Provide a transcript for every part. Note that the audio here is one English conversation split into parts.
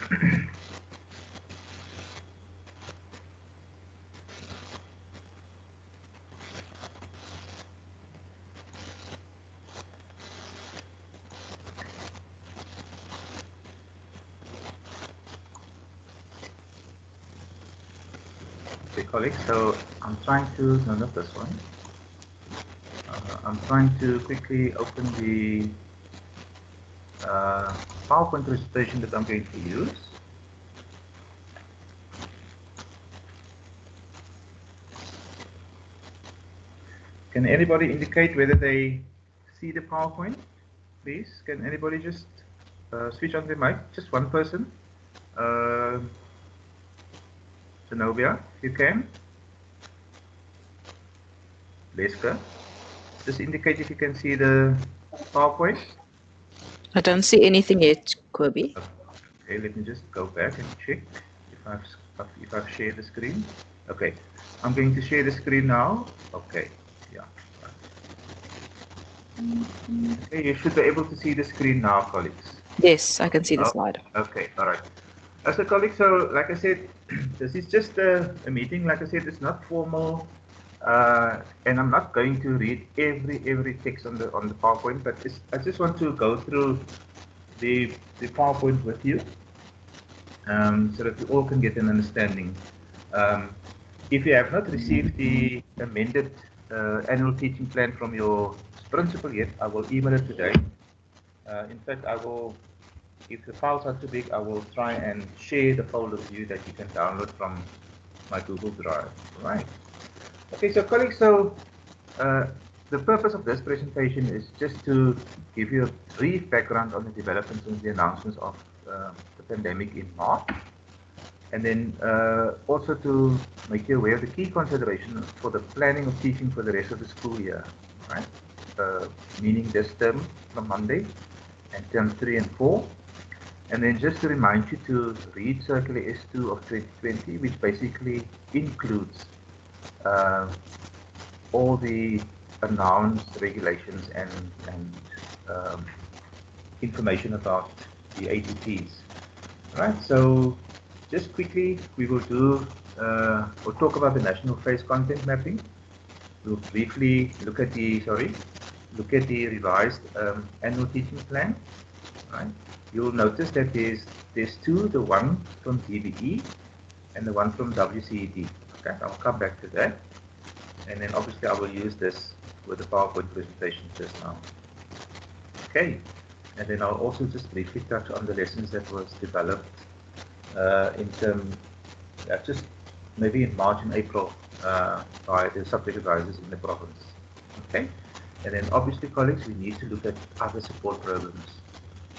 Okay, colleagues, so I'm trying to, no, not this one. I'm trying to quickly open the PowerPoint presentation that I'm going to use. Can anybody indicate whether they see the PowerPoint? Please, can anybody just switch on the mic? Just one person. Zenobia, you can. Leska, just indicate if you can see the PowerPoint. I don't see anything yet, Kobe. Okay, let me just go back and check if I've shared the screen. Okay, I'm going to share the screen now. Okay, yeah. Okay, you should be able to see the screen now, colleagues. Yes, I can see the slide. Okay, all right. So colleagues, so like I said, this is just a meeting. Like I said, it's not formal, and I'm not going to read every text on the PowerPoint, but I just want to go through the PowerPoint with you, so that we all can get an understanding. If you have not received the amended annual teaching plan from your principal yet, I will email it today. In fact, I will, if the files are too big, I will try and share the folder with you that you can download from my Google Drive. Right. Okay, so colleagues, so the purpose of this presentation is just to give you a brief background on the developments and the announcements of the pandemic in March. And then also to make you aware of the key considerations for the planning of teaching for the rest of the school year, right? Meaning this term from Monday and term 3 and 4. And then just to remind you to read Circular S2 of 2020, which basically includes all the announced regulations and information about the ATPs. Right, so just quickly, we will do, we'll talk about the national phase content mapping. We'll briefly look at the, revised annual teaching plan. Right, you'll notice that there's two, the one from DBE and the one from WCED. Okay, I'll come back to that. And then obviously I will use this with the PowerPoint presentation just now. Okay, and then I'll also just briefly touch on the lessons that was developed in terms, just maybe in March and April by the subject advisors in the province. Okay, and then obviously, colleagues, we need to look at other support programs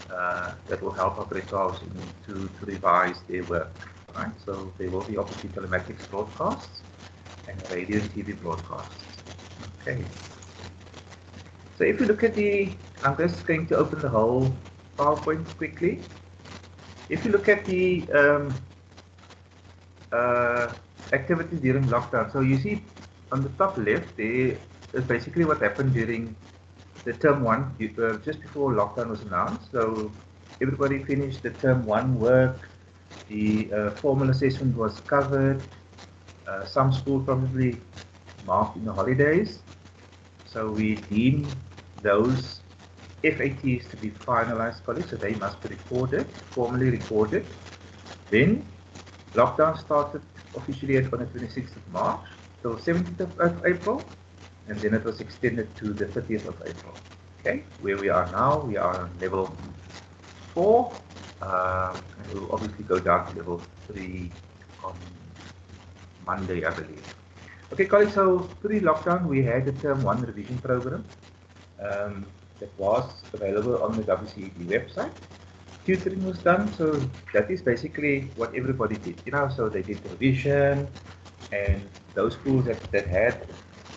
that will help our grade 12s to revise their work. Right, so there will be obviously telematics broadcasts and radio and TV broadcasts. Okay. So if you look at the, I'm just going to open the whole PowerPoint quickly. If you look at the activities during lockdown, so you see on the top left there is basically what happened during the term 1, just before lockdown was announced. So everybody finished the term 1 work, the formal assessment was covered, some schools probably marked in the holidays. So we deem those FATs to be finalized, colleagues, so they must be recorded, formally recorded. Then lockdown started officially on the 26th of March till 17th of April, and then it was extended to the 30th of April. Okay, where we are now, we are on level 4, and we'll obviously go down to level 3 on Monday, I believe. Okay, colleagues, so pre-lockdown, we had the term 1 revision program that was available on the WCED website. Tutoring was done, so that is basically what everybody did, you know, so they did revision, and those schools that had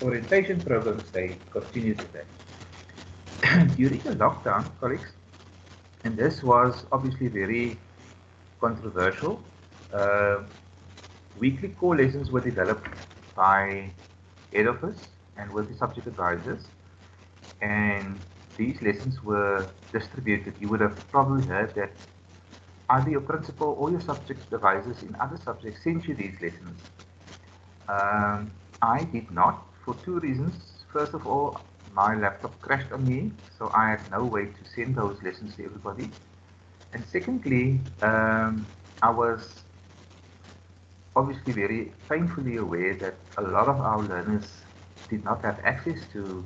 orientation programs, they continued with that. During the lockdown, colleagues, and this was obviously very controversial, weekly core lessons were developed by head office and with the subject advisors, and these lessons were distributed. You would have probably heard that either your principal or your subject supervisors in other subjects sent you these lessons. I did not, for two reasons. First of all, my laptop crashed on me, so I had no way to send those lessons to everybody. And secondly, I was obviously very painfully aware that a lot of our learners did not have access to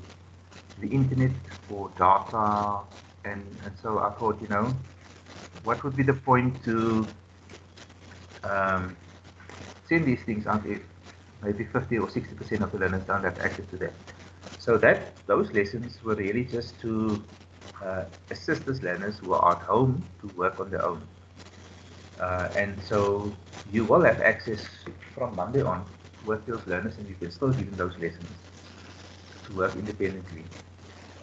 the internet or data, and so I thought, you know, what would be the point to send these things out if maybe 50 or 60% of the learners don't have access to that. So those lessons were really just to assist those learners who are at home to work on their own. And so you will have access from Monday on with those learners, and you can still give them those lessons to work independently.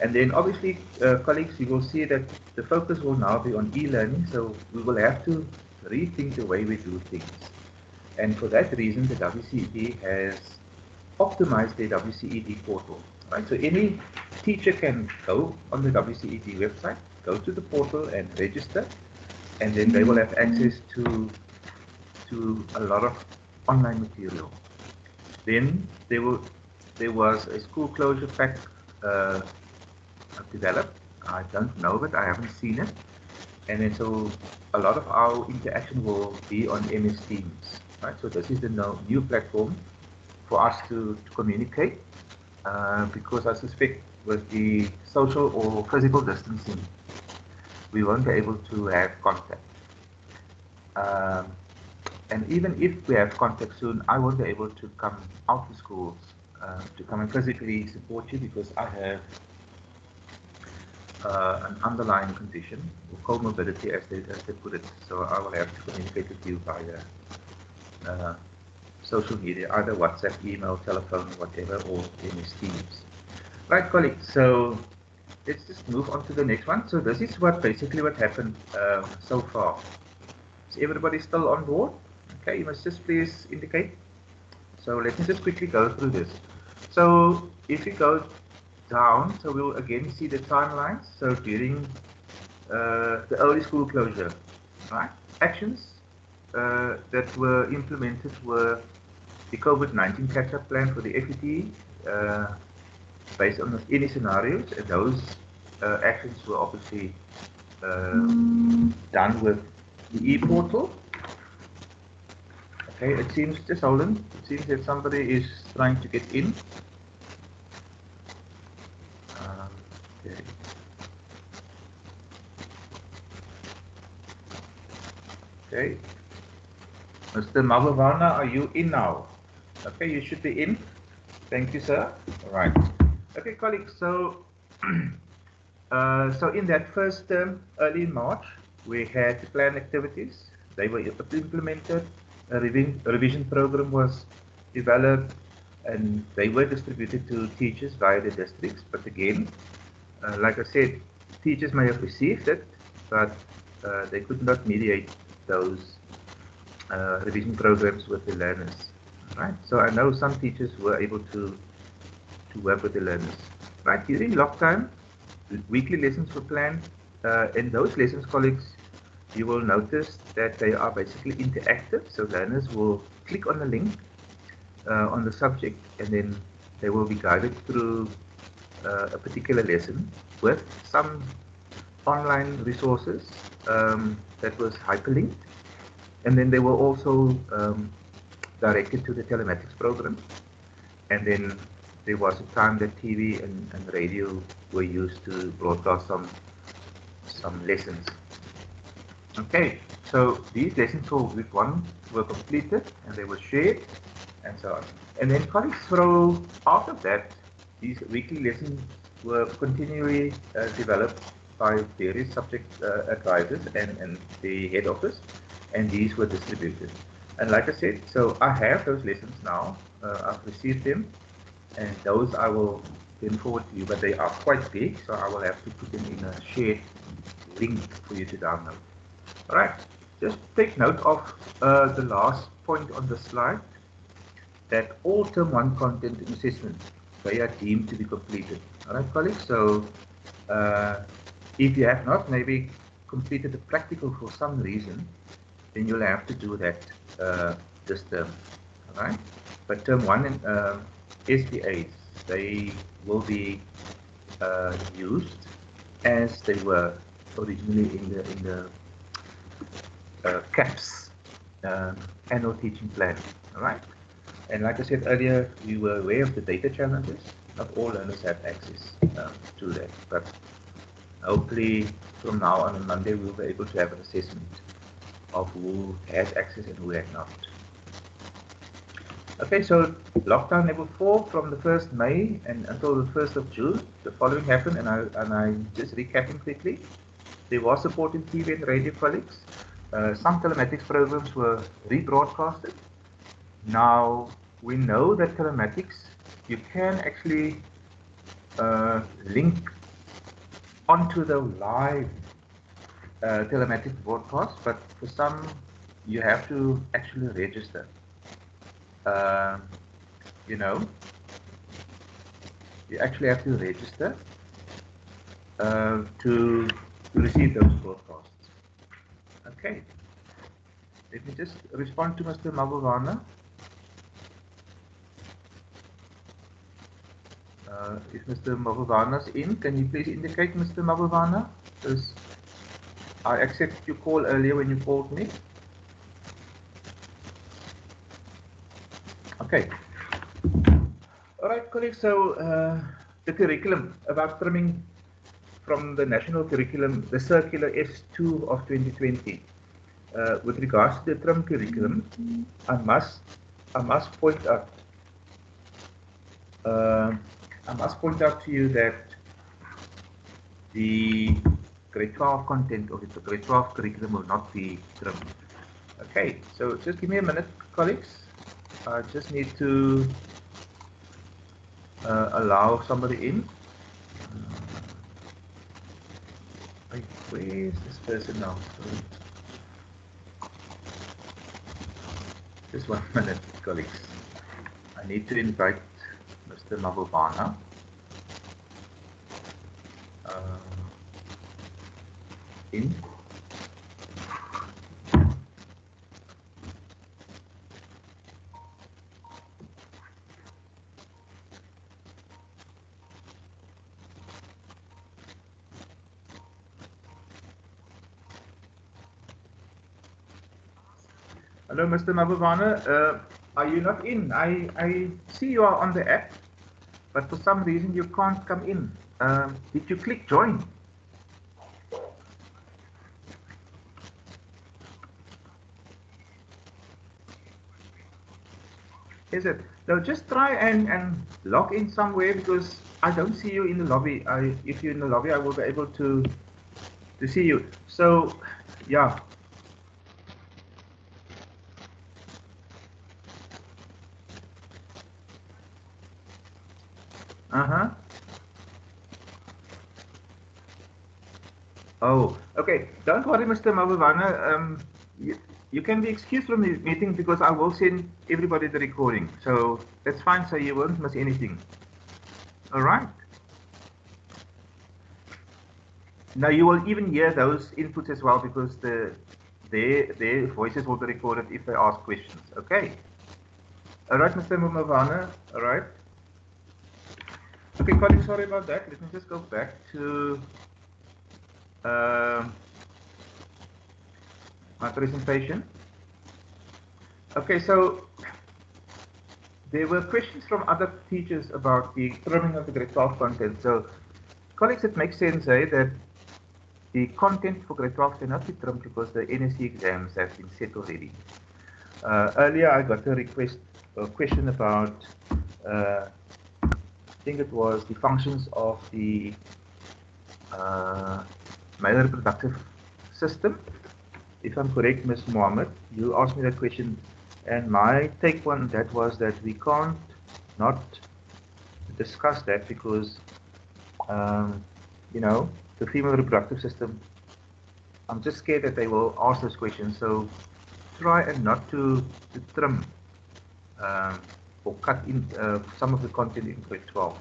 And then obviously, colleagues, you will see that the focus will now be on e-learning, so we will have to rethink the way we do things. And for that reason, the WCED has optimized the WCED portal. Right? So any teacher can go on the WCED website, go to the portal and register, and then they will have access to a lot of online material. Then there was a school closure pack developed. I don't know it, I haven't seen it. And then so a lot of our interaction will be on MS Teams. Right? So this is the new platform for us to communicate, because I suspect with the social or physical distancing, we won't be able to have contact. And even if we have contact soon, I won't be able to come out to schools to come and physically support you because I have an underlying condition or comorbidity, as they put it. So I will have to communicate with you via social media, either WhatsApp, email, telephone, whatever, or MS Teams. Right, colleagues. So let's just move on to the next one. So this is basically what happened so far. Is everybody still on board? Okay, you must just please indicate. So let me just quickly go through this. So if you go down, so we'll again see the timelines. So during the early school closure, right? Actions that were implemented were the COVID-19 catch-up plan for the FET based on any scenarios, and those actions were obviously done with the e-portal. Okay, it seems, just hold on, it seems that somebody is trying to get in. Okay. Okay. Mr. Mavavana, are you in now? Okay, you should be in. Thank you, sir. All right. Okay, colleagues, so so in that first term, early in March, we had planned activities. They were implemented. A revision program was developed, and they were distributed to teachers via the districts. But again, like I said, teachers may have received it, but they could not mediate those revision programs with the learners. Right. So I know some teachers were able to work with the learners. Right. During lockdown, weekly lessons were planned. In those lessons, colleagues, you will notice that they are basically interactive. So learners will click on the link on the subject, and then they will be guided through a particular lesson with some online resources that was hyperlinked, and then they were also directed to the telematics program. And then there was a time that TV and radio were used to broadcast some lessons. Okay, so these lessons for week 1 were completed and they were shared and so on. And then colleagues, so after that, these weekly lessons were continually developed by various subject advisors and the head office, and these were distributed. And like I said, so I have those lessons now. I've received them, and those I will then forward to you, but they are quite big, so I will have to put them in a shared link for you to download. All right, just take note of the last point on the slide, that all term 1 content and assessment, they are deemed to be completed. All right, colleagues, so if you have not maybe completed the practical for some reason, then you'll have to do that this term. All right. But term 1 and SPAs, they will be used as they were originally in the CAPS annual teaching plan. All right. And like I said earlier, we were aware of the data challenges. Not all learners have access to that, but hopefully from now on Monday we'll be able to have an assessment of who has access and who has not. Okay, so lockdown level 4 from the 1st May and until the 1st of June, the following happened, and I'm just recapping quickly. There was support in TV and radio colleagues. Some telematics programs were rebroadcasted. Now, we know that telematics, you can actually link onto the live telematics broadcast, but for some, you have to actually register. You know, you actually have to register to receive those broadcasts. Okay, let me just respond to Mr. Mabulwana. If Mr. Mabulwana is in, can you please indicate, Mr. Mabulwana? Because I accepted your call earlier when you called me. Okay. All right, colleagues. So the curriculum about trimming from the national curriculum, the circular S2 of 2020. With regards to the trim curriculum, I must point out. I must point out to you that the grade 12 content of the grade 12 curriculum will not be trimmed. Okay, so just give me a minute, colleagues. I just need to allow somebody in. Where is this person now? Just 1 minute, colleagues. I need to invite Mr. Mabulwana. In. Hello, Mr. Mabulwana. Are you not in? I see you are on the app, but for some reason you can't come in. Did you click join? Is it? No, just try and log in somewhere, because I don't see you in the lobby. If you're in the lobby, I will be able to see you. So, yeah. Oh, okay. Don't worry, Mr. Mabulwana. You can be excused from the meeting because I will send everybody the recording. So that's fine, so you won't miss anything. All right. Now you will even hear those inputs as well, because their voices will be recorded if they ask questions. Okay. All right, Mr. Mabulwana. All right. Okay, colleagues, sorry about that. Let me just go back to my presentation. Okay, so there were questions from other teachers about the trimming of the grade 12 content. So, colleagues, it makes sense that the content for grade 12 cannot be trimmed because the NSC exams have been set already. Earlier, I got a question about, I think it was the functions of the male reproductive system. If I'm correct, Ms. Mohammed, you asked me that question, and my take on that was that we can't not discuss that because, you know, the female reproductive system, I'm just scared that they will ask those questions, so try and not to trim or cut in some of the content in grade 12.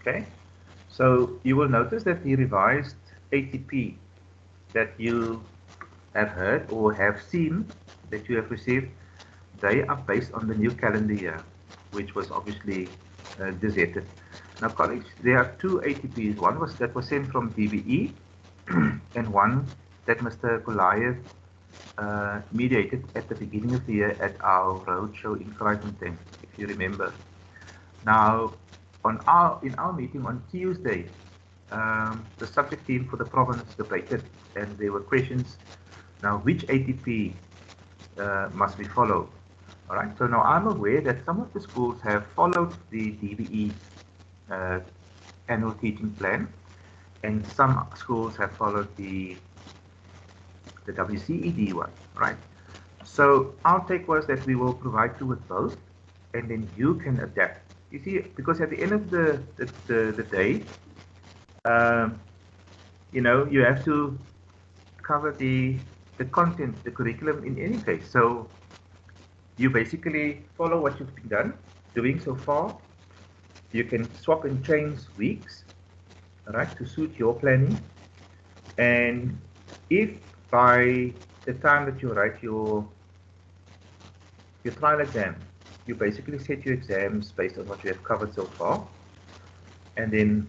Okay, so you will notice that the revised ATP that you have heard or have seen that you have received, they are based on the new calendar year, which was obviously gazetted. Now, colleagues, there are two ATPs. One was that was sent from DBE, and one that Mr. Goliath mediated at the beginning of the year at our roadshow in Kruifontein, if you remember. Now, in our meeting on Tuesday, the subject team for the province debated, and there were questions. Now, which ATP must be followed? All right. So now I'm aware that some of the schools have followed the DBE annual teaching plan, and some schools have followed the WCED one, right? So our take was that we will provide you with both, and then you can adapt. You see, because at the end of the day, you know, you have to cover the content, the curriculum in any case. So you basically follow what you've been doing so far. You can swap and change weeks, right, to suit your planning. And if by the time that you write your trial exam, you basically set your exams based on what you have covered so far, and then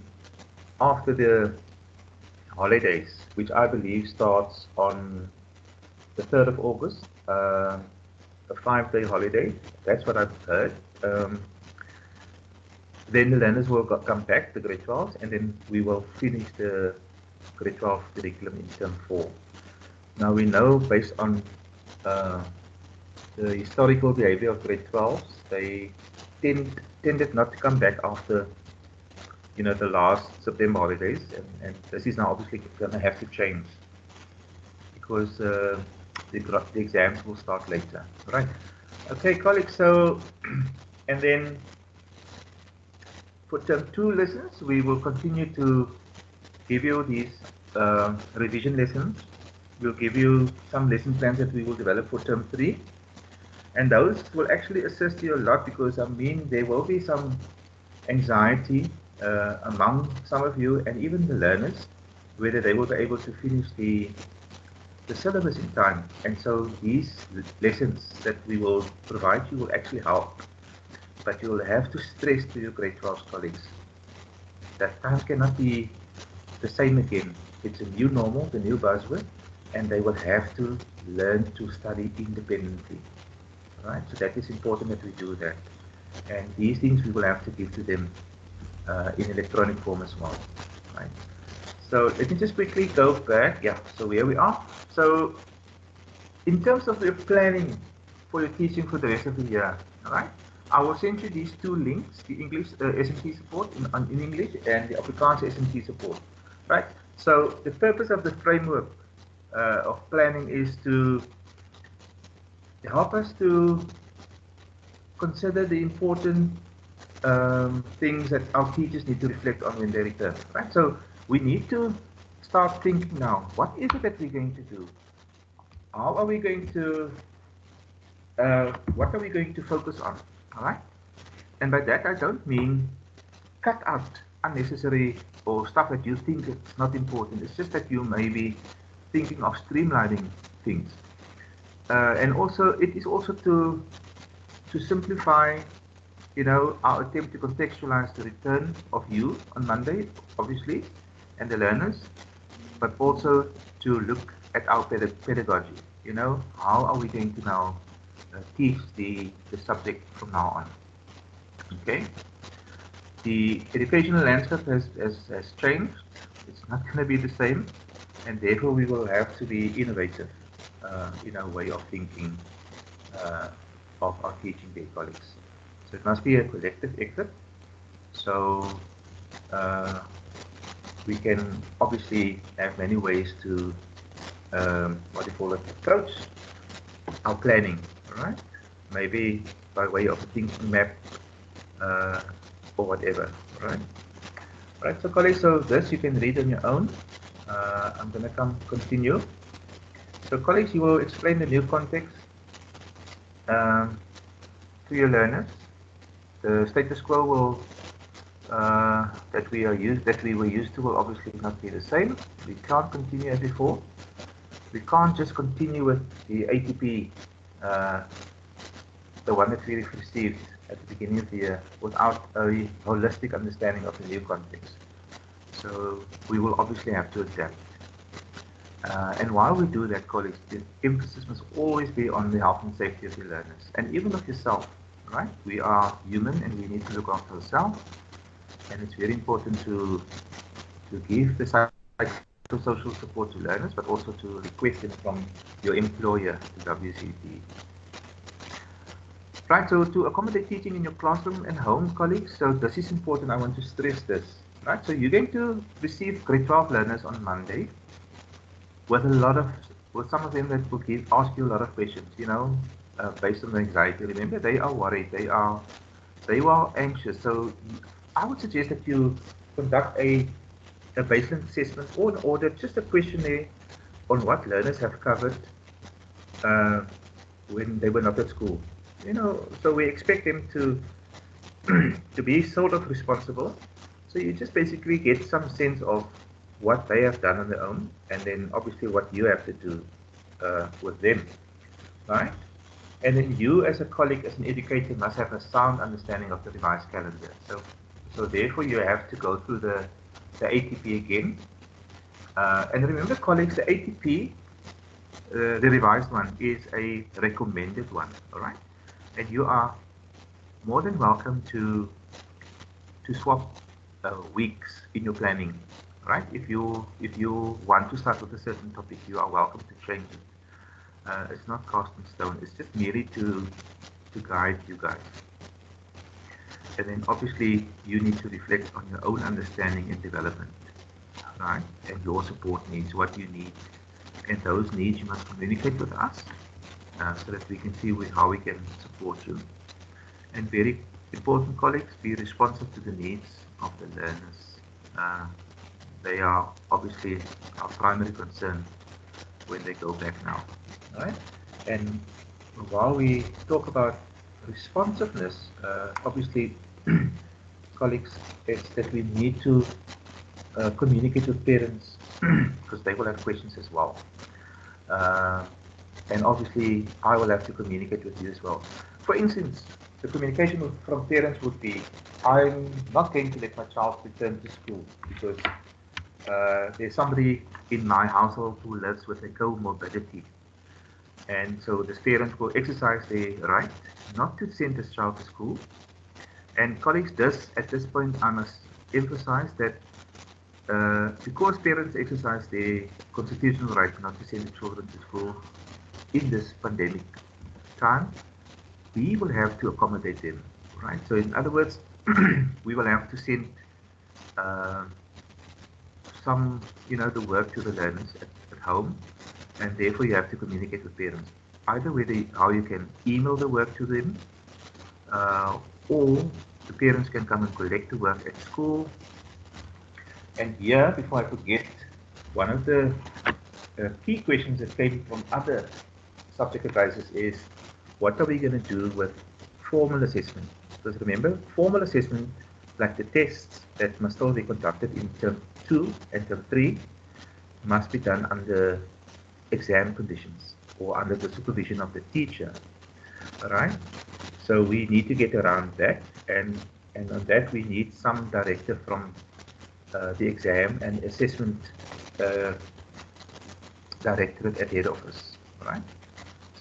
after the holidays, which I believe starts on the 3rd of August, a 5-day holiday, that's what I've heard. Then the learners will come back, the grade 12s, and then we will finish the grade 12 curriculum in term 4. Now we know based on the historical behavior of grade 12s, they tended not to come back after, you know, the last September holidays, and this is now obviously going to have to change because the exams will start later, right? Okay, colleagues, so, and then for term 2 lessons, we will continue to give you these revision lessons. We'll give you some lesson plans that we will develop for term 3. And those will actually assist you a lot because, I mean, there will be some anxiety among some of you and even the learners, whether they will be able to finish the syllabus in time. And so these lessons that we will provide you will actually help. But you will have to stress to your grade 12 colleagues that time cannot be the same again. It's a new normal, the new buzzword, and they will have to learn to study independently. Right? So that is important that we do that. And these things we will have to give to them in electronic form as well. Right? So let me just quickly go back. Yeah, so here we are. So in terms of your planning for your teaching for the rest of the year, all right? I will send you these two links, the English SMT support in English and the Afrikaans SMT support, right? So the purpose of the framework of planning is to help us to consider the important things that our teachers need to reflect on when they return, right? So we need to start thinking now, what is it that we're going to do? How are we going to, what are we going to focus on, all right? And by that, I don't mean cut out unnecessary or stuff that you think it's not important. It's just that you may be thinking of streamlining things. And also, it is also to simplify, you know, our attempt to contextualize the return of you on Monday, obviously, and the learners, but also to look at our pedagogy. You know, how are we going to now teach the subject from now on? Okay. The educational landscape has changed. It's not going to be the same, and therefore we will have to be innovative in our way of thinking of our teaching their colleagues. So it must be a collective effort. So we can obviously have many ways to approach our planning, right? Maybe by way of a thinking map or whatever, right? Right, so colleagues, so this you can read on your own. I'm going to continue. So colleagues, you will explain the new context to your learners. The status quo will that we were used to will obviously not be the same. We can't continue as before. We can't just continue with the ATP, the one that we received at the beginning of the year, without a holistic understanding of the new context. So we will obviously have to adapt. And while we do that, colleagues, the emphasis must always be on the health and safety of the learners, and even of yourself, right? We are human and we need to look after ourselves, and it's very important to give the psychosocial support to learners, but also to request it from your employer, the WCT. Right, so to accommodate teaching in your classroom and home, colleagues, so this is important, I want to stress this, right? So you're going to receive grade 12 learners on Monday, with some of them that will ask you a lot of questions, based on the anxiety. Remember, they are worried, they are anxious. So I would suggest that you conduct a baseline assessment or an audit, just a questionnaire on what learners have covered when they were not at school. So we expect them to to be sort of responsible. So you just basically get some sense of what they have done on their own, and then obviously what you have to do with them, right? And then you, as a colleague, as an educator, must have a sound understanding of the revised calendar. So therefore, you have to go through the ATP again. And remember, colleagues, the ATP, the revised one, is a recommended one, all right? And you are more than welcome to swap weeks in your planning, right? If you want to start with a certain topic, you are welcome to change it. It's not cast in stone. It's just merely to guide you guys. And then obviously you need to reflect on your own understanding and development, right? And your support needs, what you need, and those needs you must communicate with us so that we can see how we can support you. And very important, colleagues, be responsive to the needs of the learners. They are obviously our primary concern when they go back now, right? And while we talk about responsiveness, obviously, colleagues, it's that we need to communicate with parents because they will have questions as well. And obviously, I will have to communicate with you as well. For instance, the communication from parents would be, I'm not going to let my child return to school because there's somebody in my household who lives with a comorbidity. And so this parent will exercise their right not to send this child to school. And colleagues, at this point, I must emphasize that because parents exercise their constitutional right not to send the children to school in this pandemic time, we will have to accommodate them, right? So in other words, we will have to send some, the work to the learners at home, and therefore you have to communicate with parents. Either how you can email the work to them, or the parents can come and collect the work at school. And here, before I forget, one of the key questions that came from other subject advisors is, what are we going to do with formal assessment? Because remember, formal assessment, like the tests that must all be conducted in term 2 and term 3, must be done under exam conditions or under the supervision of the teacher. All right? So we need to get around that, and on that we need some directive from the exam and assessment directorate at head office. Right?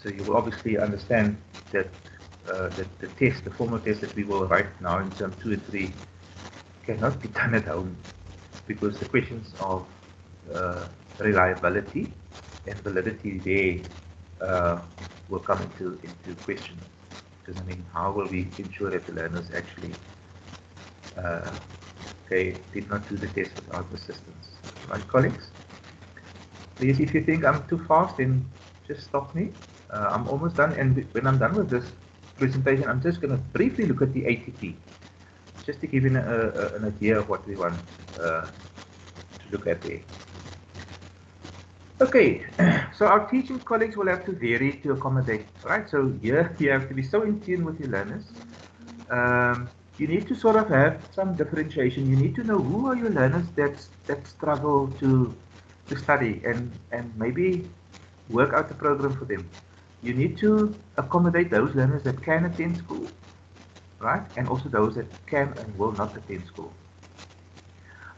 So you will obviously understand that the formal test that we will write now in term 2 and 3 cannot be done at home, because the questions of reliability and validity there will come into question. Because how will we ensure that the learners actually they did not do the test without assistance? Right, colleagues? Please, if you think I'm too fast, then just stop me. I'm almost done, and when I'm done with this presentation, I'm just going to briefly look at the ATP, just to give you an idea of what we want to look at there. Okay, so our teaching colleagues will have to vary to accommodate, right? So here you have to be so in tune with your learners you need to sort of have some differentiation. You need to know who are your learners that struggle to study and maybe work out the program for them. You need to accommodate those learners that can attend school, right? And also those that can and will not attend school,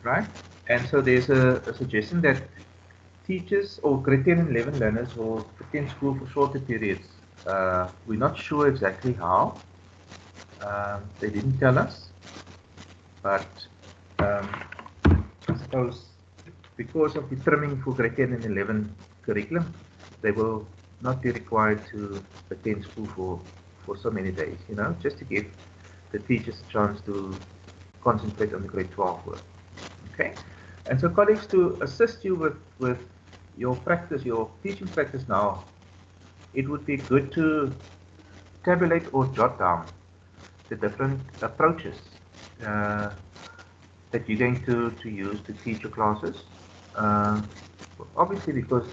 right? And so there's a suggestion that teachers or grade 10 and 11 learners will attend school for shorter periods. We're not sure exactly how. They didn't tell us, but I suppose because of the trimming for grade 10 and 11 curriculum, they will not be required to attend school for so many days, you know, just to give the teachers a chance to concentrate on the grade 12 work. Okay, and so colleagues, to assist you with your practice, your teaching practice now, it would be good to tabulate or jot down the different approaches that you're going to use to teach your classes. Obviously, because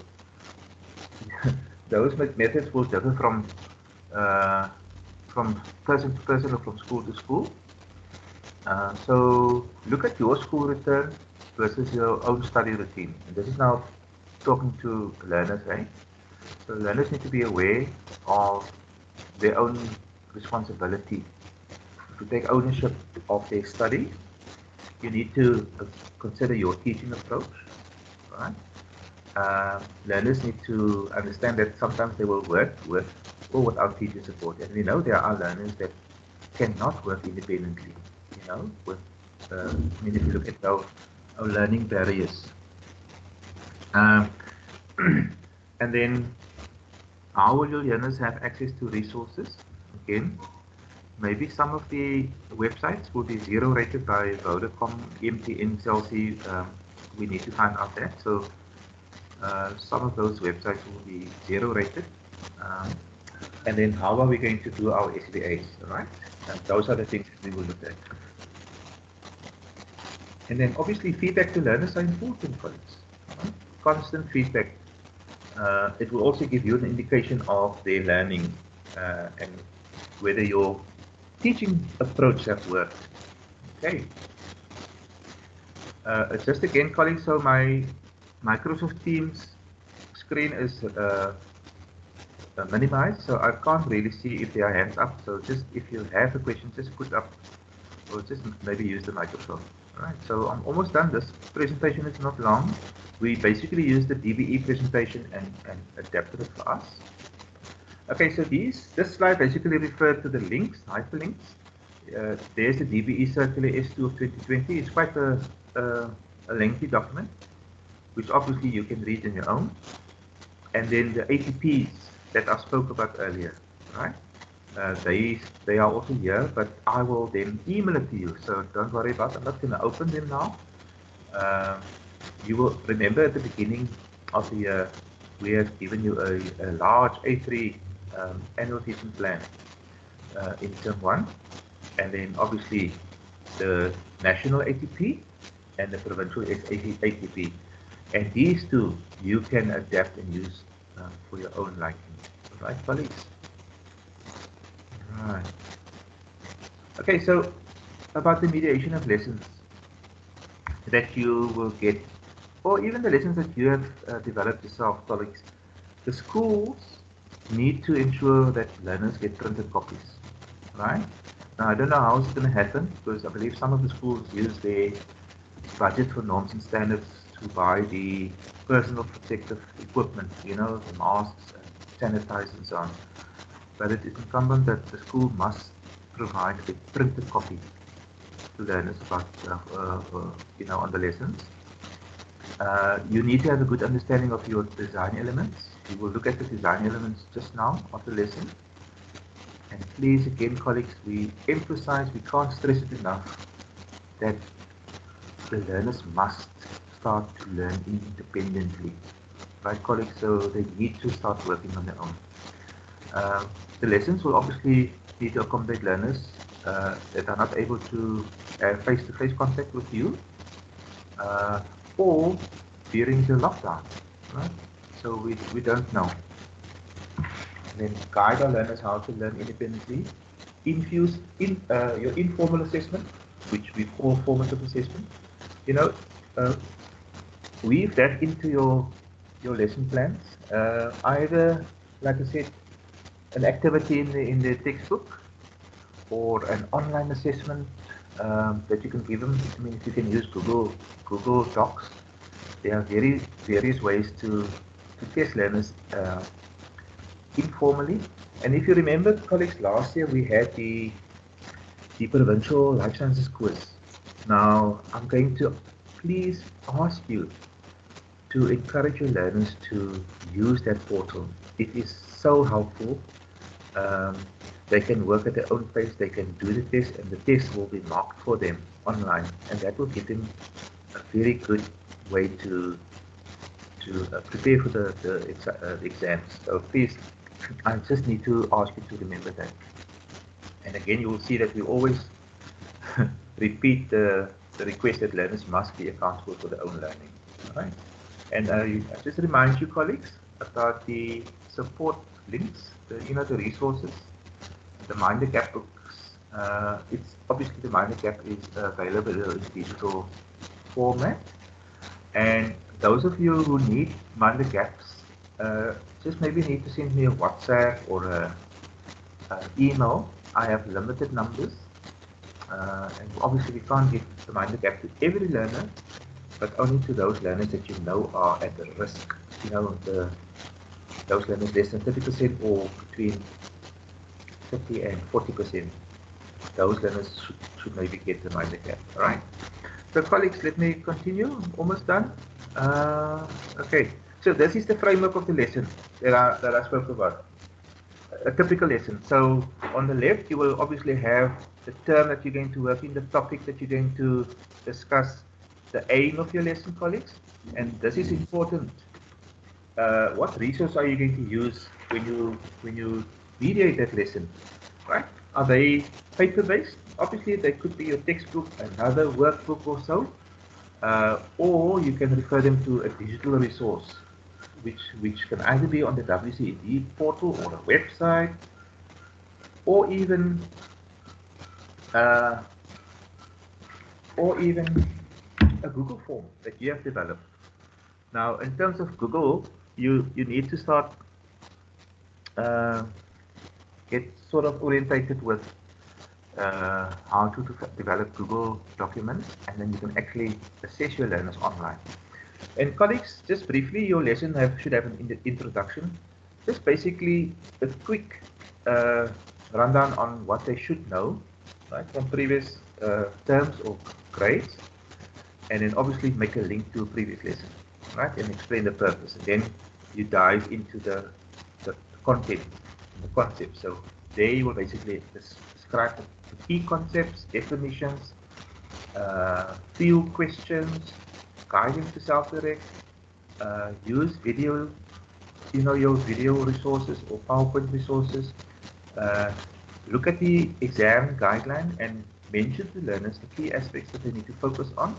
those methods will differ from person to person or from school to school. So look at your school return versus your own study routine. And this is now talking to learners, right? So learners need to be aware of their own responsibility to take ownership of their studies. You need to consider your teaching approach, right? Learners need to understand that sometimes they will work with or without teacher support. And we know there are learners that cannot work independently, you know, with, I mean, if you look at our learning barriers. And then how will your learners have access to resources? Again, maybe some of the websites will be zero rated by Vodacom, MTN, Cell C. We need to find out that. So some of those websites will be zero rated. And then how are we going to do our SBAs, right? Those are the things that we will look at. And then obviously feedback to learners are important, colleagues. Right? Constant feedback. It will also give you an indication of their learning and whether your teaching approach has worked. Okay. Just again, colleagues, so my Microsoft Teams screen is minimized, so I can't really see if there are hands up. So just if you have a question, just put up, or just maybe use the microphone. All right, so I'm almost done. This presentation is not long. We basically used the DBE presentation and adapted it for us. Okay, so this slide basically referred to the links, hyperlinks. There's the DBE Circular S2 of 2020. It's quite a lengthy document, which obviously you can read on your own. And then the ATPs that I spoke about earlier, right? They are also here, but I will then email it to you. So don't worry about it. I'm not going to open them now. You will remember at the beginning of the year, we have given you a large A3 annual teaching plan in term 1. And then obviously the national ATP and the provincial ATP. And these two you can adapt and use for your own liking. Right, colleagues? Right. Okay, so about the mediation of lessons that you will get, or even the lessons that you have developed yourself, colleagues, the schools need to ensure that learners get printed copies, right? Now, I don't know how it's going to happen, because I believe some of the schools use their budget for norms and standards to buy the personal protective equipment, you know, the masks, sanitizers, and so on. But it is incumbent that the school must provide a printed copy to learners about, you know, on the lessons. You need to have a good understanding of your design elements. We will look at the design elements just now of the lesson. And please, again, colleagues, we emphasize, we can't stress it enough, that the learners must start to learn independently. Right, colleagues? So they need to start working on their own. The lessons will obviously need to accommodate learners that are not able to have face-to-face contact with you, or during the lockdown, right? So we don't know. And then guide our learners how to learn independently. infuse in your informal assessment, which we call formative assessment. You know, uh, weave that into your lesson plans. Either, like I said, an activity in the textbook or an online assessment that you can give them. I mean, if you can use Google Docs, there are various ways to test learners informally. And if you remember, colleagues, last year we had the provincial life sciences quiz. Now I'm going to please ask you to encourage your learners to use that portal. It is so helpful. Um, they can work at their own pace, they can do the test, and the test will be marked for them online, and that will give them a very good way to prepare for the exams. So please, I just need to ask you to remember that. And again, you will see that we always repeat the request that learners must be accountable for their own learning. All right? And I just remind you, colleagues, about the support links, the resources, the Mind the Gap books. It's obviously the Mind the Gap is available in digital format. And those of you who need Mind the Gaps, just maybe need to send me a WhatsApp or a email. I have limited numbers. And obviously we can't give the Mind the Gap to every learner, but only to those learners that you know are at risk. You know, those learners less than 30% or between 30 and 40%. Those learners should maybe get the Mind the Gap. All right. So colleagues, let me continue. Almost done. Okay. So this is the framework of the lesson that I spoke about. A typical lesson. So on the left, you will obviously have the term that you're going to work in, the topic that you're going to discuss, the aim of your lesson, colleagues. And this is important. What resource are you going to use when you mediate that lesson, right? Are they paper-based? Obviously, they could be your textbook, another workbook or so, or you can refer them to a digital resource, which can either be on the WCED portal or a website, or even uh, a Google form that you have developed. Now, in terms of Google, you need to start uh, get sort of orientated with how to develop Google documents, and then you can actually assess your learners online. And colleagues, just briefly, your lesson should have an introduction. Just basically a quick rundown on what they should know, right, from previous terms or grades, and then obviously make a link to a previous lesson, right, and explain the purpose. And then you dive into the content, the concept. So there you will basically describe the key concepts, definitions, field questions, guidance to self-direct, use video, your video resources or PowerPoint resources, look at the exam guideline and mention to learners the key aspects that they need to focus on,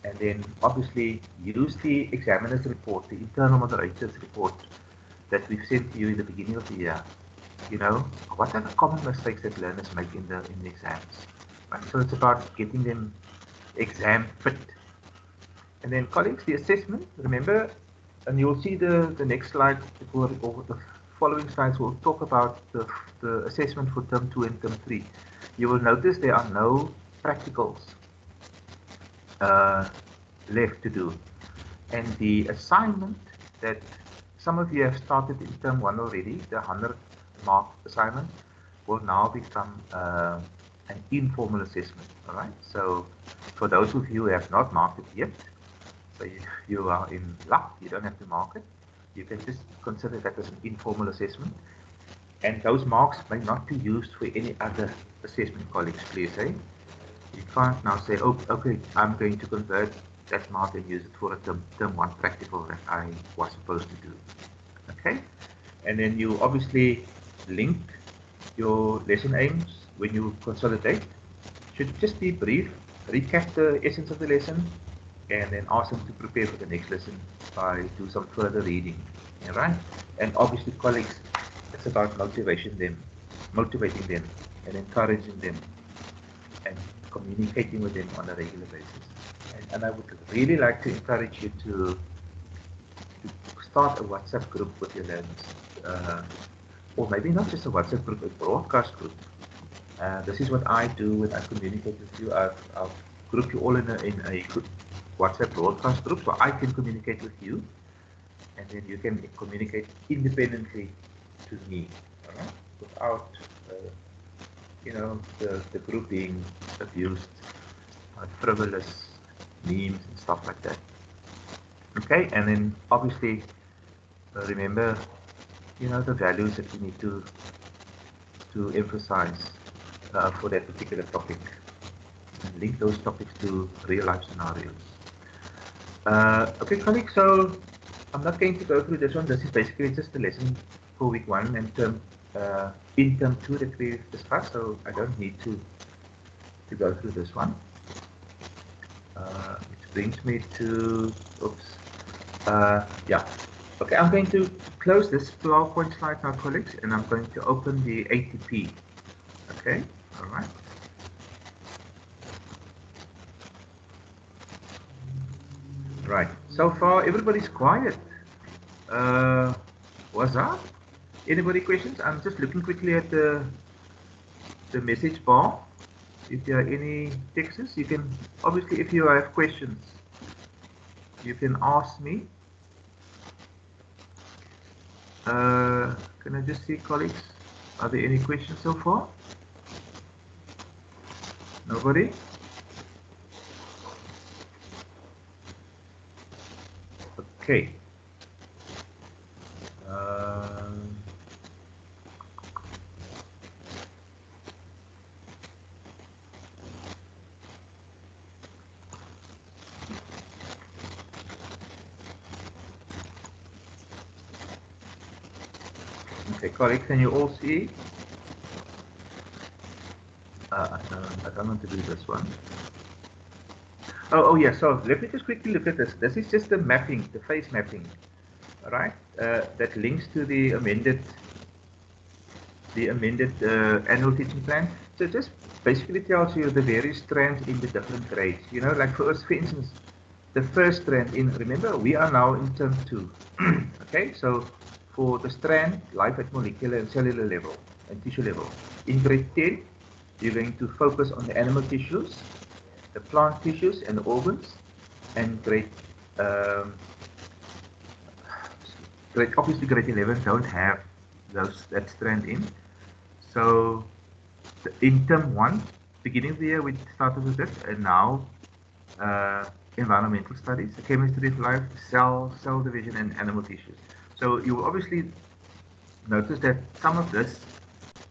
and then obviously use the examiner's report, the internal moderator's report that we've sent to you in the beginning of the year. What are the common mistakes that learners make in the exams? Right? So it's about getting them exam fit. And then colleagues, the assessment, remember, and you'll see the next slide, or the following slides will talk about the assessment for term 2 and term 3. You will notice there are no practicals left to do. And the assignment that some of you have started in term 1 already, the 100-mark assignment, will now become an informal assessment. All right. So for those of you who have not marked it yet, so you are in luck. You don't have to mark it. You can just consider that as an informal assessment. And those marks may not be used for any other assessment, colleagues, please. You can't now say, oh, okay, I'm going to convert that mark and use it for a term 1 practical that I was supposed to do. Okay? And then you obviously link your lesson aims when you consolidate. Should just be brief, recap the essence of the lesson, and then ask them to prepare for the next lesson by do some further reading. All right? And obviously, colleagues, it's about motivating them. and encouraging them and communicating with them on a regular basis. And I would really like to encourage you to start a WhatsApp group with your learners. Or maybe not just a WhatsApp group, a broadcast group. This is what I do when I communicate with you. I'll group you all in a WhatsApp broadcast group so I can communicate with you, and then you can communicate independently to me, all right? Without the group being abused by frivolous memes and stuff like that. Okay, and then obviously remember, the values that we need to emphasize for that particular topic, and link those topics to real life scenarios. Okay, colleagues, so I'm not going to go through this one. This is basically just a lesson for week 1 and in term 2 that we've discussed, so I don't need to go through this one. Which brings me to, yeah. Okay, I'm going to close this PowerPoint slide now, colleagues, and I'm going to open the ATP. Okay, all right. Right, so far everybody's quiet. What's up? Anybody questions? I'm just looking quickly at the message bar. If there are any texts, you can, obviously, if you have questions, you can ask me. Can I just see, colleagues, are there any questions so far? Nobody? Okay. Okay, colleagues, can you all see? I don't want to do this one. Oh yeah, so let me just quickly look at this. This is just the mapping, the phase mapping, all right? That links to the amended annual teaching plan. So it just basically tells you the various strands in the different grades. Like for instance, the first strand remember, we are now in term 2. Okay, so for the strand, life at molecular and cellular level and tissue level. In grade 10, you're going to focus on the animal tissues, the plant tissues and the organs, and obviously grade 11 don't have that strand in. So in term 1, beginning of the year, we started with this, and now environmental studies, the chemistry of life, cell division, and animal tissues. So you will obviously notice that some of this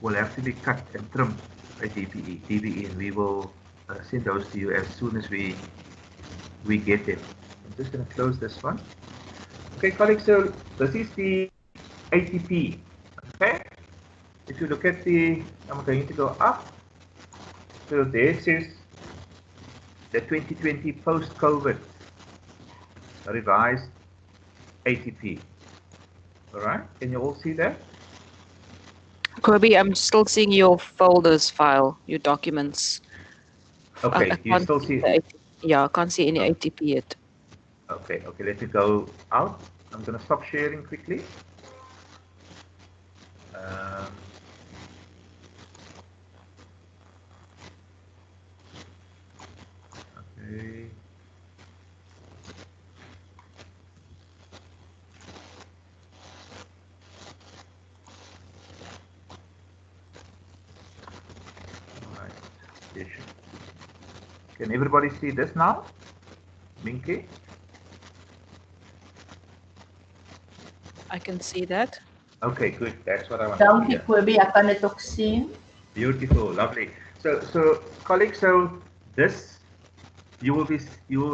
will have to be cut and trimmed by DBE, and we will send those to you as soon as we get them. I'm just going to close this one. Okay, colleagues, so this is the ATP. Okay, if you look at I'm going to go up. So there it says the 2020 post-COVID revised ATP. All right, can you all see that? Kobe, I'm still seeing your folders file, your documents. Okay, you still see it? Yeah, I can't see any ATP yet. Okay, let me go out. I'm going to stop sharing quickly. Okay. Right. Can everybody see this now? Minky? I can see that. Okay, good. That's what I want to hear. Dankie, ek kan dit ook sien. Beautiful, lovely. So colleagues, so this you will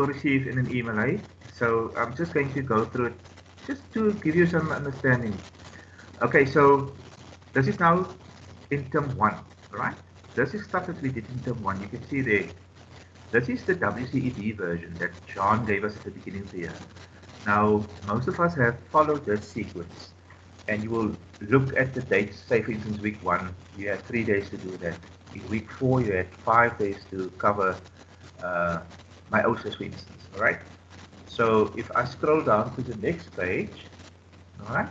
receive in an email, right? So I'm just going to go through it just to give you some understanding. Okay, so this is now in term 1, right? This is stuff that we did in term 1. You can see there. This is the WCED version that John gave us at the beginning of the year. Now, most of us have followed this sequence, and you will look at the dates. Say, for instance, week 1, you had 3 days to do that. In week 4, you had 5 days to cover meiosis, for instance. All right. So if I scroll down to the next page, all right,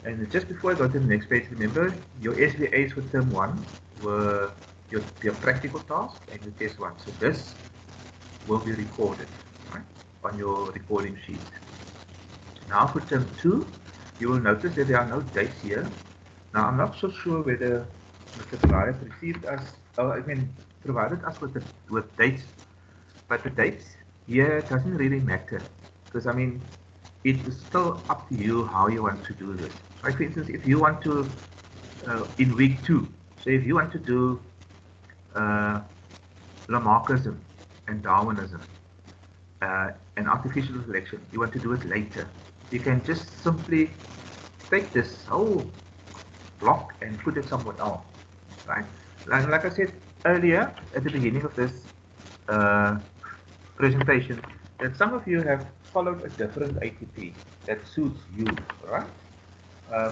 and just before I go to the next page, remember your SVAs for term 1 were your practical task and your test 1. So this will be recorded, right, on your recording sheet. Now for term 2, you will notice that there are no dates here. Now I'm not so sure whether Mr. Elias received us, provided us with dates, but the dates here doesn't really matter, because it is still up to you how you want to do this. Like for instance, if you want to, in week 2, so if you want to do Lamarckism and Darwinism and artificial selection, you want to do it later, you can just simply take this whole block and put it somewhere else, right? Like I said earlier at the beginning of this presentation, that some of you have followed a different ATP that suits you, right?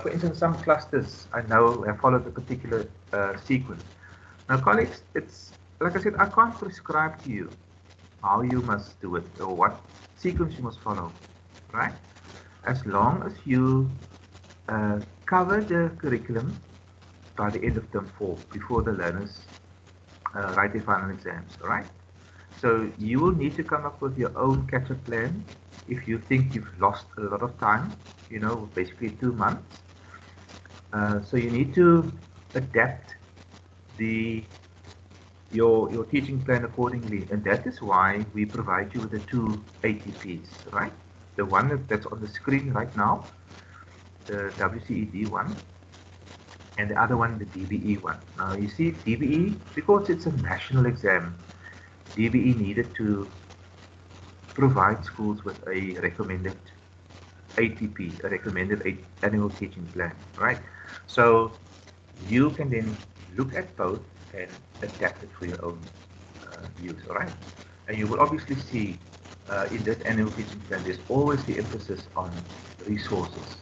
For instance, some clusters I know have followed a particular sequence. Now, colleagues, it's like I said, I can't prescribe to you how you must do it or what sequence you must follow, right? As long as you cover the curriculum by the end of term 4 before the learners write their final exams, right? So you will need to come up with your own catch-up plan if you think you've lost a lot of time, basically 2 months. So you need to adapt your teaching plan accordingly, and that is why we provide you with the 2 ATPs, right? The one that's on the screen right now, the WCED one, and the other one, the DBE one. Now you see DBE, because it's a national exam, DBE needed to provide schools with a recommended ATP, a recommended annual teaching plan, right? So you can then look at both and adapt it for your own use, all right? And you will obviously see in this annual teaching plan, there's always the emphasis on resources.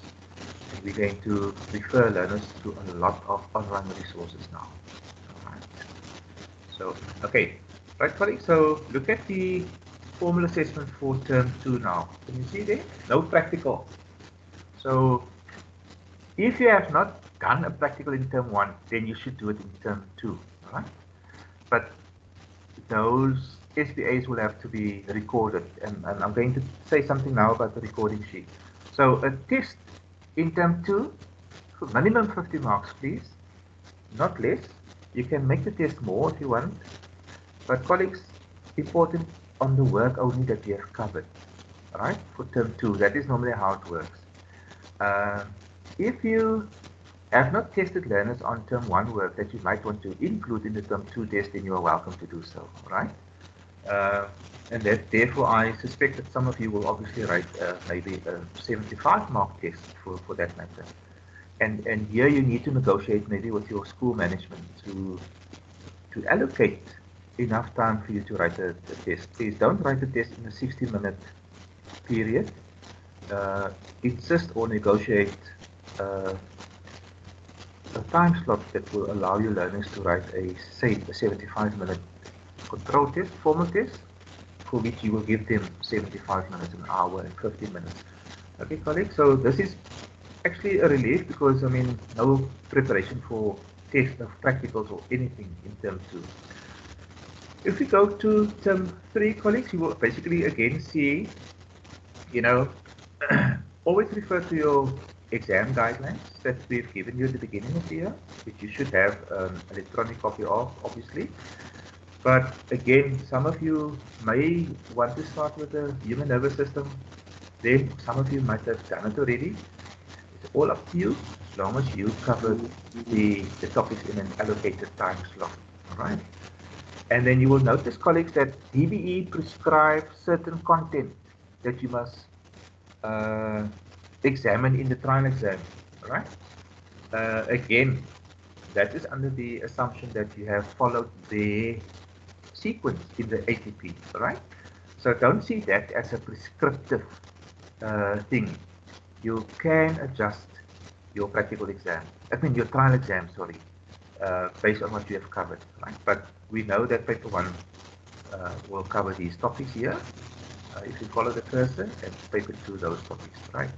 And we're going to refer learners to a lot of online resources now, all right? So, okay, right, colleagues, so look at the formal assessment for term 2 now. Can you see there? No practical. So, if you have not done a practical in term 1, then you should do it in term 2, right? But those SBAs will have to be recorded, and I'm going to say something now about the recording sheet. So a test in term 2, minimum 50 marks, please, not less. You can make the test more if you want, but colleagues, important on the work only that you have covered, right? For term 2, that is normally how it works. If you have not tested learners on term 1 work that you might want to include in the term 2 test, then you are welcome to do so, right? And that, therefore, I suspect that some of you will obviously write maybe a 75-mark test for that matter. And here you need to negotiate maybe with your school management to allocate enough time for you to write the test. Please don't write the test in a 60-minute period. Insist or negotiate a time slot that will allow your learners to write a 75-minute control test, formal test, for which you will give them 75 minutes, an hour, and 50 minutes. Okay, colleagues, so this is actually a relief because, no preparation for test of practicals or anything in term 2. If we go to term 3, colleagues, you will basically again see, always refer to your exam guidelines that we've given you at the beginning of the year, which you should have an electronic copy of, obviously. But again, some of you may want to start with the human nervous system. Then some of you might have done it already. It's all up to you, as long as you cover the topics in an allocated time slot. All right. And then you will notice, colleagues, that DBE prescribes certain content that you must examine in the trial exam, right? Again, that is under the assumption that you have followed the sequence in the ATP, right? So don't see that as a prescriptive thing. You can adjust your practical exam. I mean your trial exam, sorry, based on what you have covered, right? But we know that paper 1 will cover these topics here, if you follow the cursor, and paper 2 those topics, right?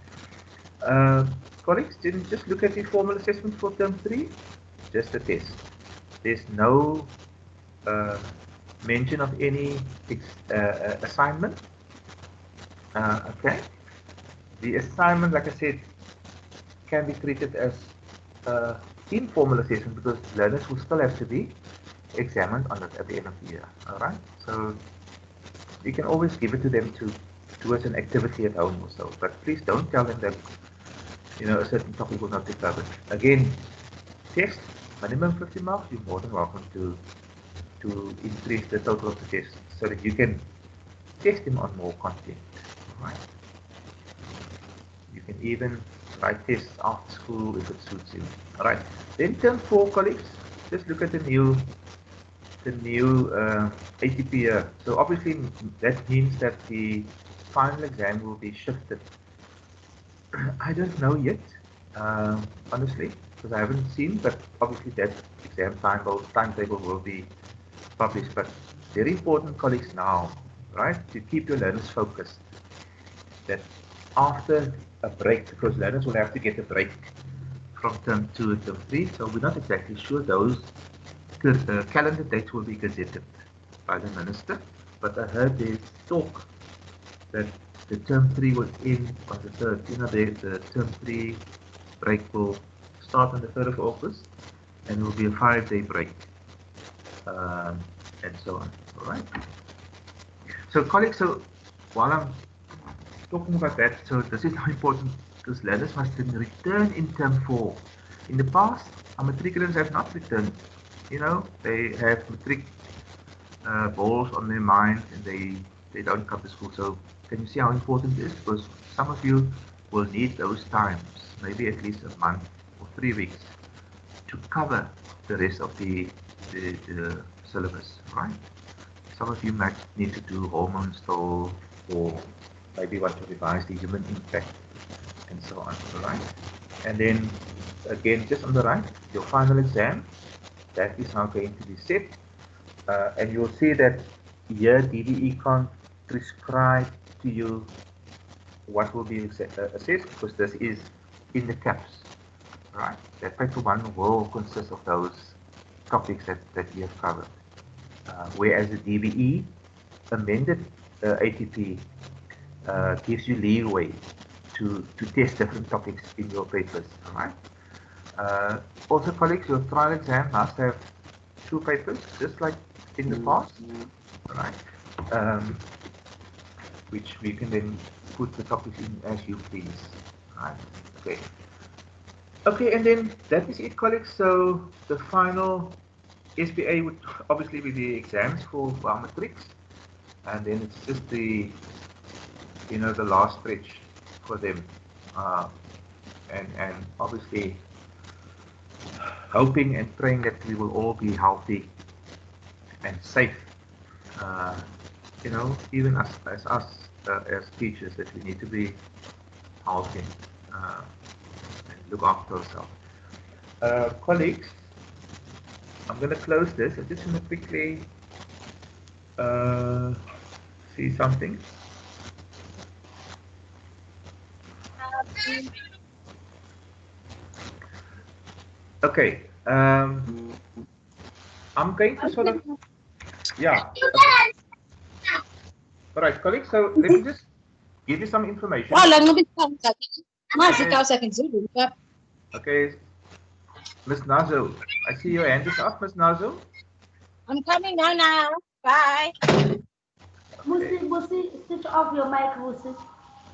Colleagues, didn't just look at the formal assessment for term 3, just a test. There's no mention of any assignment. Okay, the assignment, like I said, can be treated as informal assessment because learners will still have to be examined on it at the end of the year. All right, so you can always give it to them to do as an activity at home or so, but please don't tell them that a certain topic will not be covered. Again, test minimum 50 marks. You're more than welcome to increase the total of the test so that you can test them on more content. All right. You can even write tests after school if it suits you. All right. Then term 4, colleagues, just look at the new ATP year. So obviously that means that the final exam will be shifted. I don't know yet, honestly, because I haven't seen, but obviously that exam timetable will be published. But very important, colleagues, now, right, to keep your learners focused, that after a break, because learners will have to get a break from term 2 and term 3, so we're not exactly sure those calendar dates will be gazetted by the minister, but I heard there's talk that the term 3 will end on the 3rd. The term 3 break will start on the 3rd of August and it will be a 5-day break, and so on. All right. So, colleagues, so while I'm talking about that, so this is now important because learners must return in term 4. In the past, our matriculants have not returned. They have matric balls on their mind and they don't come to school. So can you see how important it is? Because some of you will need those times, maybe at least a month or 3 weeks, to cover the rest of the syllabus, right? Some of you might need to do hormones or maybe want to revise the human impact and so on, right? And then again, just on the right, your final exam, that is now going to be set. And you'll see that here DDE can't prescribe to you what will be assessed because this is in the caps, right? That paper 1 will consist of those topics that we have covered. Whereas the DBE amended ATP gives you leeway to test different topics in your papers, all right? Also, colleagues, your trial exam must have 2 papers, just like in the past, right? Which we can then put the topics in as you please, right? Okay. Okay, and then that is it, colleagues. So the final SBA would obviously be the exams for biometrics, and then it's just the last stretch for them, and obviously hoping and praying that we will all be healthy and safe. Even as us as teachers, that we need to be healthy and look after ourselves. Colleagues, I'm going to close this. I just want to quickly see something. Okay. I'm going to sort of, yeah. Okay. All right, colleagues. So let me just give you some information. Okay. Miss Nazo, I see your hand is up, Miss Nazo. I'm coming now. Bye. Okay. Musi, switch off your mic, Musi.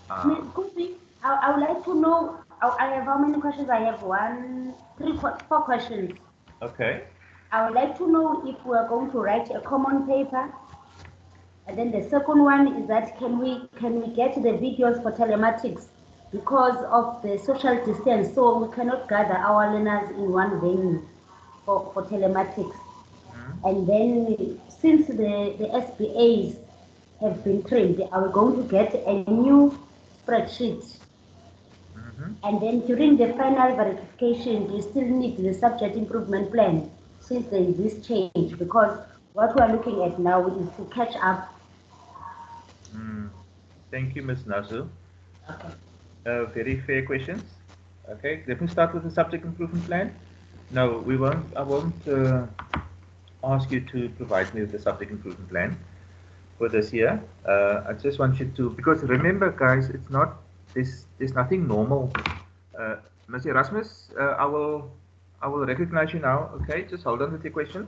I would like to know, I have how many questions? I have 4 questions. Okay. I would like to know if we are going to write a common paper. And then the second one is that can we get the videos for telematics because of the social distance, so we cannot gather our learners in one venue for telematics. And then since the SBAs have been trained, are we going to get a new spreadsheet And then during the final verification, do you still need the subject improvement plan since there is this change? Because what we are looking at now is to catch up. Thank you, Ms. Nasu. Okay. Very fair questions. Okay, let me start with the subject improvement plan. No, we won't. I won't ask you to provide me with the subject improvement plan for this year. I just want you to, because remember, guys, it's not. There's nothing normal. Mr. Erasmus, I will recognize you now. Okay, just hold on with your question.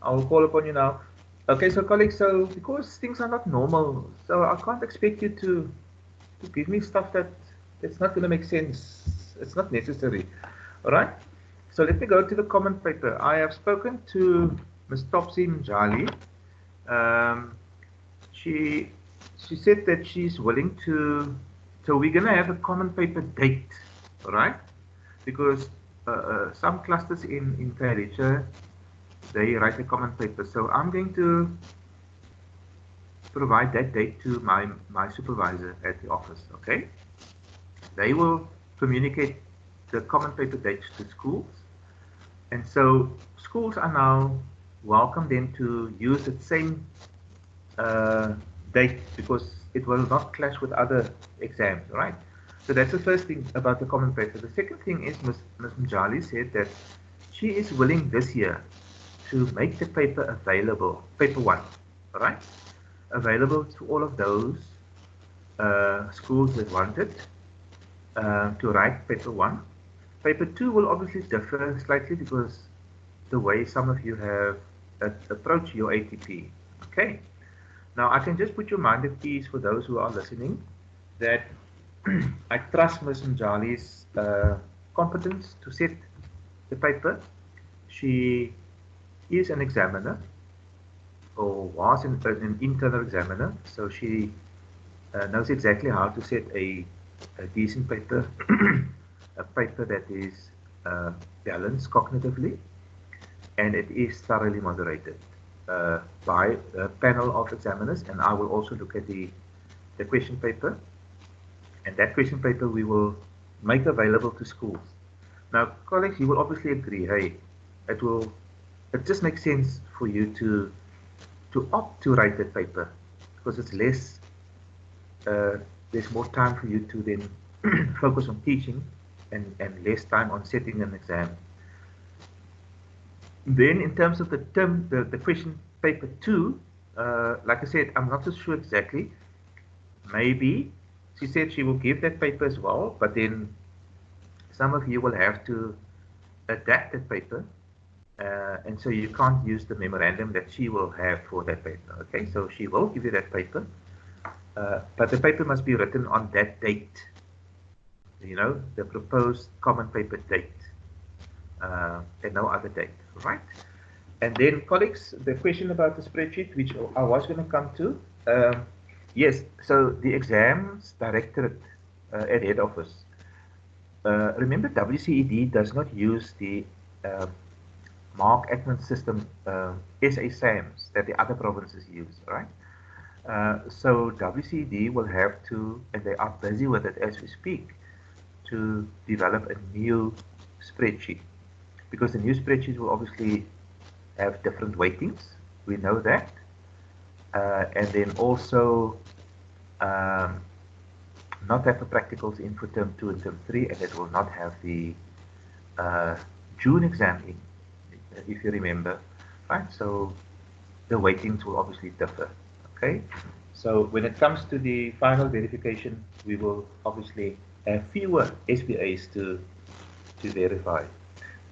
I will call upon you now. Okay, so colleagues, so because things are not normal, so I can't expect you to give me stuff that's not going to make sense. It's not necessary. All right. So let me go to the comment paper. I have spoken to Ms. Topsy Njali. She said that she's willing to. So we're going to have a common paper date, all right? Because some clusters in Khayelitsha, they write a common paper. So I'm going to provide that date to my supervisor at the office, okay? They will communicate the common paper dates to schools. And so schools are now welcome then to use the same date because it will not clash with other exams, right? So that's the first thing about the common paper. The second thing is Ms. Mjali said that she is willing this year to make the paper available, paper one, all right? Available to all of those schools that want it to write paper one. Paper two will obviously differ slightly because the way some of you have approached your ATP. Okay. Now I can just put your mind at ease for those who are listening that I trust Ms. Njali's competence to set the paper. She is an examiner or was an internal examiner, so she knows exactly how to set a decent paper, a paper that is balanced cognitively, and it is thoroughly moderated by a panel of examiners, and I will also look at the question paper, and that question paper we will make available to schools. Now, colleagues, you will obviously agree, hey, it just makes sense for you to opt to write that paper because it's less, there's more time for you to then focus on teaching and less time on setting an exam. Then in terms of the question paper 2, like I said, I'm not so sure exactly. Maybe she said she will give that paper as well, but then some of you will have to adapt that paper. And so you can't use the memorandum that she will have for that paper. Okay, so she will give you that paper, but the paper must be written on that date. You know, the proposed common paper date, and no other date, right? And then, colleagues, the question about the spreadsheet, which I was going to come to. Yes, so the exams directorate at head office. Remember, WCED does not use the Mark Admin system, SA SAMS, that the other provinces use, right? So WCD will have to, and they are busy with it as we speak, to develop a new spreadsheet. Because the new spreadsheet will obviously have different weightings, we know that. And then also not have the practicals in for term 2 and term 3, and it will not have the June exam in, if you remember, right? So the weightings will obviously differ, okay? So when it comes to the final verification, we will obviously have fewer SPAs to verify.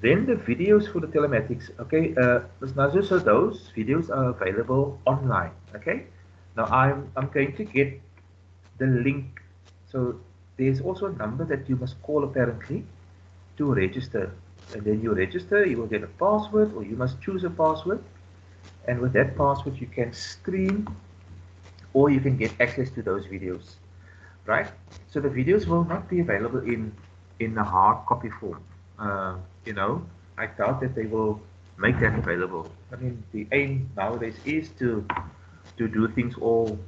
Then the videos for the telematics, okay, Ms. Nazu, so those videos are available online, okay? Now I'm going to get the link. So there's also a number that you must call apparently to register. And then you register, you will get a password, or you must choose a password. And with that password, you can stream or you can get access to those videos, right? So the videos will not be available in a hard copy form. You know, I doubt that they will make that available. I mean, the aim nowadays is to do things all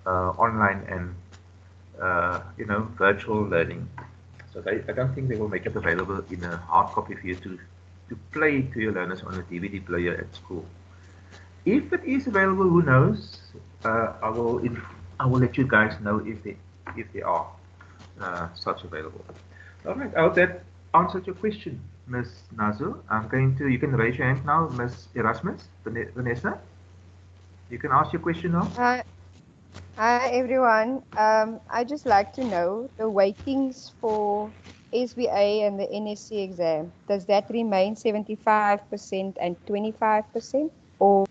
online and you know, virtual learning. So but I don't think they will make it available in a hard copy for you to play to your learners on a DVD player at school. If it is available, who knows? I will let you guys know if they are such available. All right, I hope that answered your question, Miss Nazu. You can raise your hand now, Miss Erasmus, Vanessa. You can ask your question now. Hi everyone. I just like to know the weightings for SBA and the NSC exam. Does that remain 75% and 25%? Or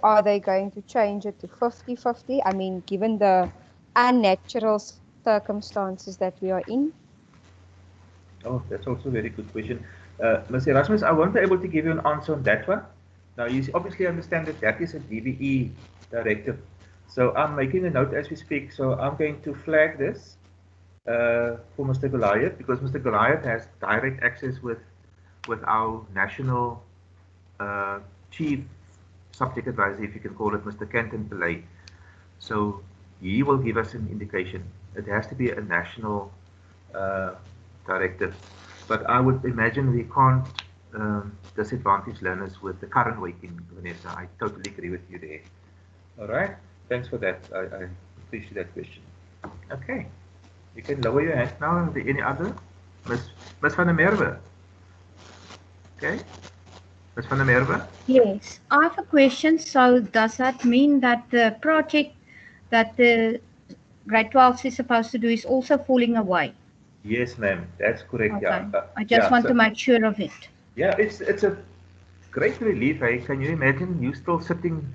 are they going to change it to 50-50? I mean, given the unnatural circumstances that we are in. Oh, that's also a very good question. Ms. Erasmus, I won't be able to give you an answer on that one. Now, you obviously understand that is a DBE directive. So I'm making a note as we speak. So I'm going to flag this for Mr. Goliath, because Mr. Goliath has direct access with our national chief subject advisor, if you can call it, Mr. Kenton Pillay. So he will give us an indication. It has to be a national directive, but I would imagine we can't disadvantage learners with the current weighting, Vanessa. I totally agree with you there. All right, thanks for that. I appreciate that question. Okay, you can lower your hand now. Are there any other? Miss van der Merwe. Okay, Miss van der Merwe. Yes, I have a question. So does that mean that the project that the grade 12 is supposed to do is also falling away? Yes, ma'am. That's correct. Okay. Yeah. I just want to make sure of it. Yeah, it's a great relief. Eh? Can you imagine you still sitting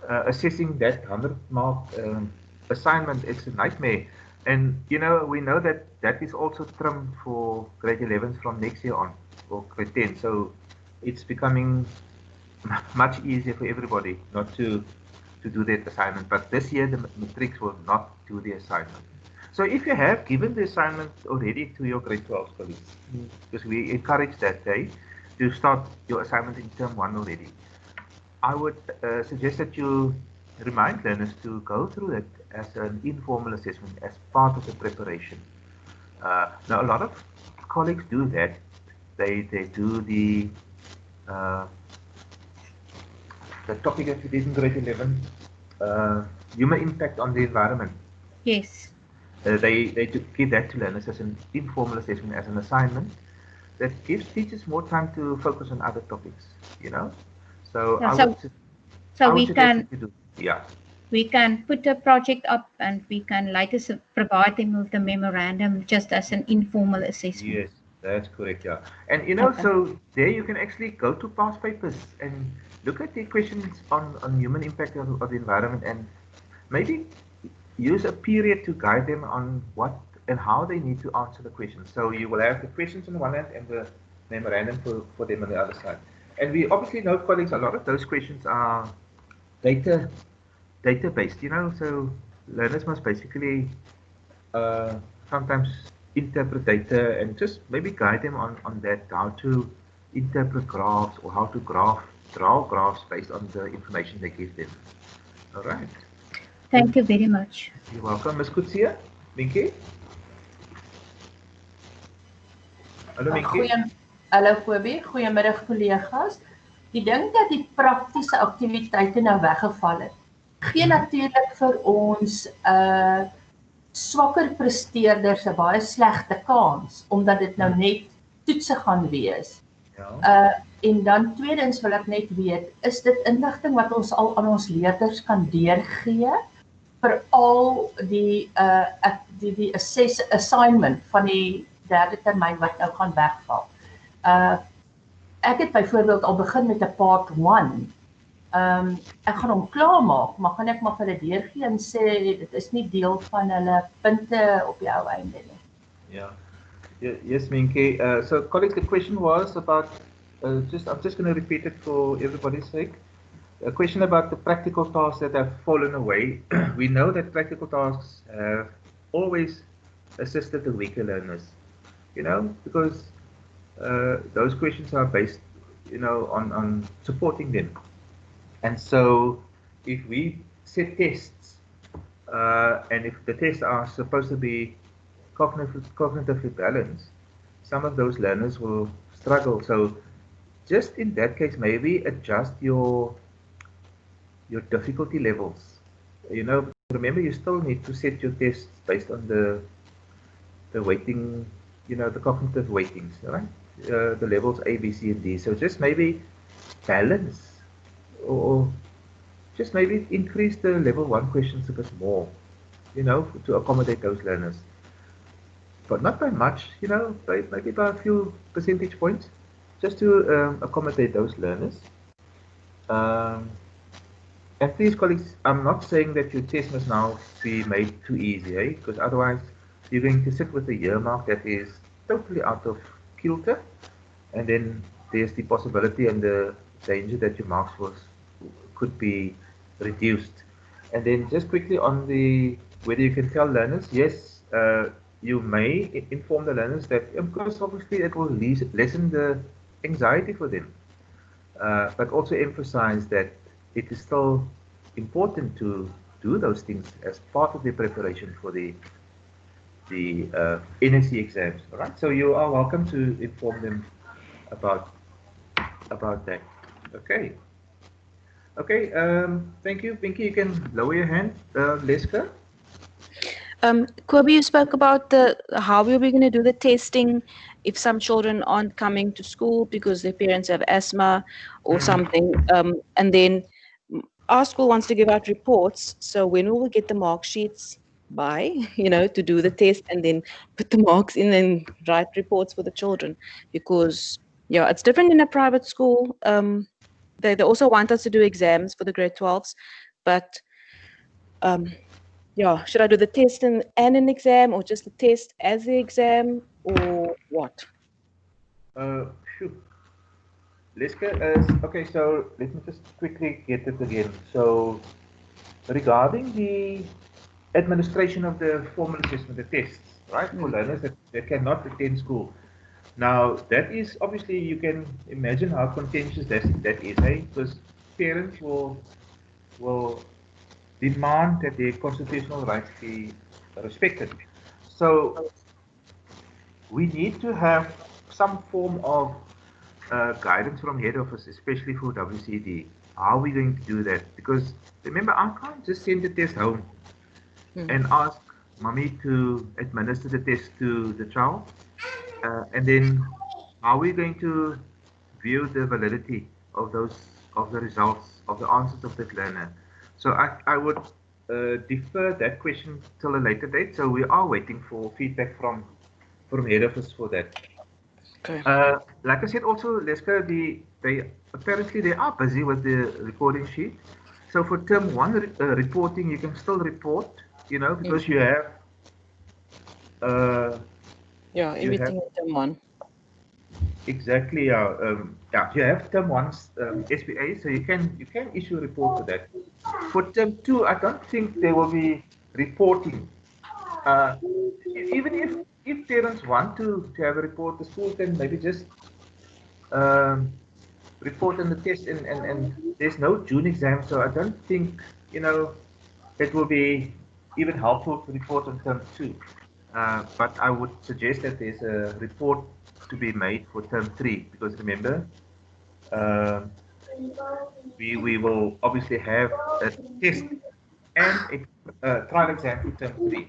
assessing that 100-mark assignment? It's a nightmare. And we know that is also trimmed for grade 11s from next year on, or grade 10. So it's becoming much easier for everybody not to do that assignment. But this year the matrics will not do the assignment. So if you have given the assignment already to your grade 12 colleagues, because we encourage that day to start your assignment in term 1 already, I would suggest that you remind learners to go through it as an informal assessment as part of the preparation. Now, a lot of colleagues do that. They do the topic that we did in grade 11, human impact on the environment. Yes. They give that to learners as an informal assessment, as an assignment that gives teachers more time to focus on other topics, So, Yeah, we can put a project up and we can later provide them with the memorandum just as an informal assessment. Yes, that's correct, yeah. And Okay. so there you can actually go to past papers and look at the questions on human impact of the environment, and maybe use a period to guide them on what and how they need to answer the questions. So you will have the questions on one hand and the memorandum for them on the other side. And we obviously know, colleagues, a lot of those questions are data-based, so learners must basically sometimes interpret data and just maybe guide them on that, how to interpret graphs or how to draw graphs based on the information they give them. All right. Thank you very much. You're welcome. Ms. Kutsia, Minkie? Hallo Minkie. Hallo Kobie, goeiemiddag collega's. Die ding dat die praktiese aktiwiteite nou weggeval het, gee natuurlik vir ons swakker presteerders 'n baie slegte kans, omdat dit nou net toetse gaan wees. Ja. En dan tweedens wil ek net weet, is dit inligting wat ons al aan ons leerders kan deurgee vir al die assignment van die derde termyn wat nou gaan wegval? Ek het byvoorbeeld al begin met 'n part 1. Ek gaan hom klaarmaak, maar gaan ek maar vir hulle deurgee en sê dit is nie deel van hulle punte op die ou einde nie. Yeah. Yes, Minkie. So, colleagues, the question was about, I'm just going to repeat it for everybody's sake. A question about the practical tasks that have fallen away. We know that practical tasks have always assisted the weaker learners, because those questions are based, on supporting them. And so if we set tests, and if the tests are supposed to be cognitively balanced, some of those learners will struggle. So just in that case, maybe adjust your difficulty levels. You know, remember you still need to set your tests based on the weighting, you know, the cognitive weightings, right? The levels A, B, C, and D. So just maybe balance, or just maybe increase the level 1 questions a bit more, you know, to accommodate those learners. But not by much, you know, maybe by a few percentage points, just to accommodate those learners. And please, colleagues, I'm not saying that your test must now be made too easy, eh? Because otherwise you're going to sit with a year mark that is totally out of kilter, and then there's the possibility and the danger that your marks could be reduced. And then just quickly on the whether you can tell learners, yes, you may inform the learners that, because obviously it will lessen the anxiety for them, but also emphasize that it is still important to do those things as part of the preparation for the NSC exams. All right, so you are welcome to inform them about that. Okay. Okay. Thank you, Pinky. You can lower your hand, Leska. Kobe, you spoke about how we're going to do the testing if some children aren't coming to school because their parents have asthma or something. And then our school wants to give out reports. So when will we get the mark sheets by, you know, to do the test and then put the marks in and write reports for the children? Because, yeah, it's different in a private school. They also want us to do exams for the grade 12s, but yeah, should I do the test and an exam, or just the test as the exam, or what? Shoot. Leska, okay, so let me just quickly get it again. So regarding the administration of the formal assessment, the tests, right, for learners that cannot attend school. Now, that is obviously, you can imagine how contentious that is, eh? Because parents will demand that their constitutional rights be respected. So we need to have some form of guidance from head office, especially for WCD. How are we going to do that? Because remember, I can't just send the test home and ask mommy to administer the test to the child. And then how are we going to view the validity of the results, of the answers of that learner? So I would defer that question till a later date. So we are waiting for feedback from head office for that. Okay. Like I said, also, Leska, they apparently they are busy with the recording sheet. So for term 1 reporting, you can still report, you know, because you have yeah, everything in term 1. Exactly. Yeah, you have term 1 SPA, so you can issue a report for that. For term 2, I don't think there will be reporting. Even if parents want to have a report, the school can maybe just report on the test, and there's no June exam, so I don't think, you know, it will be even helpful to report on term 2. But I would suggest that there's a report to be made for term 3, because remember, we will obviously have a test and a trial exam for term 3.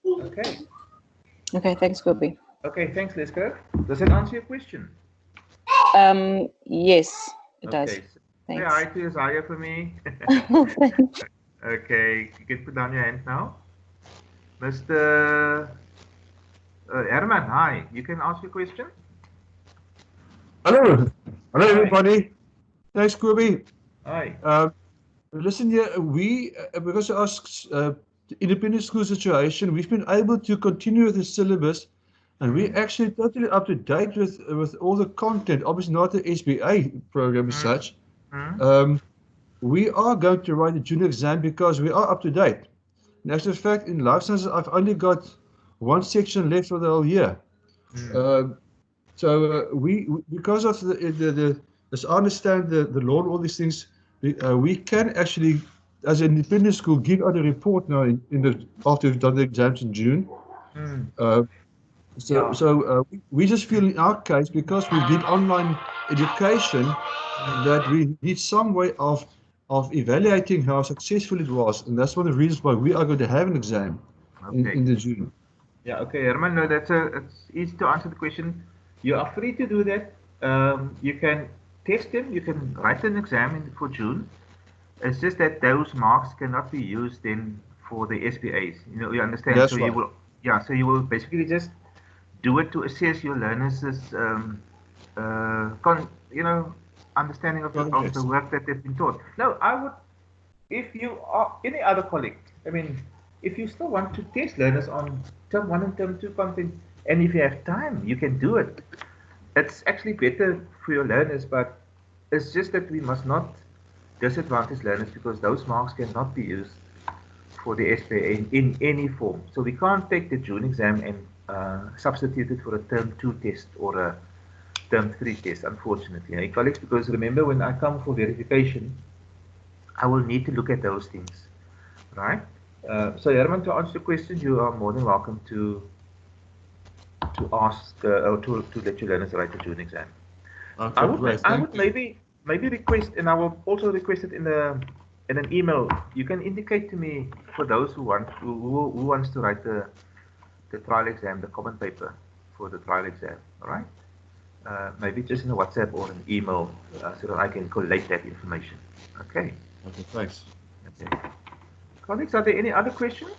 Okay. Okay, thanks, Kobe. Okay, thanks, Leska. Does that answer your question? Yes, it does. Okay. Thanks. Say hi to Isaiah for me. Okay, you can put down your hand now. Mr. Herman, hi. You can ask your question. Hello. Hello, Hi. everybody. Thanks, Kobe. Hi. Listen here, because of our independent school situation, we've been able to continue with the syllabus, and we're actually totally up to date with all the content. Obviously, not the SBA program as such. We are going to write the junior exam because we are up to date. In actual fact, in life sciences, I've only got one section left for the whole year. So we because of the as I understand the law and all these things, we can actually, as an independent school, give out a report now after we've done the exams in June. Mm. We just feel in our case, because we did online education, that we need some way of evaluating how successful it was, and that's one of the reasons why we are going to have an exam in the June. Yeah, okay, Herman, no, it's easy to answer the question. You are free to do that. You can test them, you can write an exam for June. It's just that those marks cannot be used then for the SPAs. You understand? That's so right. you will, yeah, so you will basically just do it to assess your learners' understanding of the work that they've been taught. No, I would, if you are any other colleague, I mean, if you still want to test learners on term 1 and term 2 content, and if you have time, you can do it. It's actually better for your learners, but it's just that we must not disadvantage learners because those marks cannot be used for the SPA in any form. So we can't take the June exam and substitute it for a term 2 test or a term 3 test, unfortunately. Hey, colleagues, because remember when I come for verification, I will need to look at those things, right? So Herman, to answer your question, you are more than welcome to ask or to let your learners write the June exam. Okay, I would maybe request, and I will also request it in an email. You can indicate to me for those who wants to write the trial exam, the common paper for the trial exam. All right. Maybe just in a WhatsApp or an email so that I can collate that information. Okay. Okay, thanks. Okay. Colleagues, are there any other questions?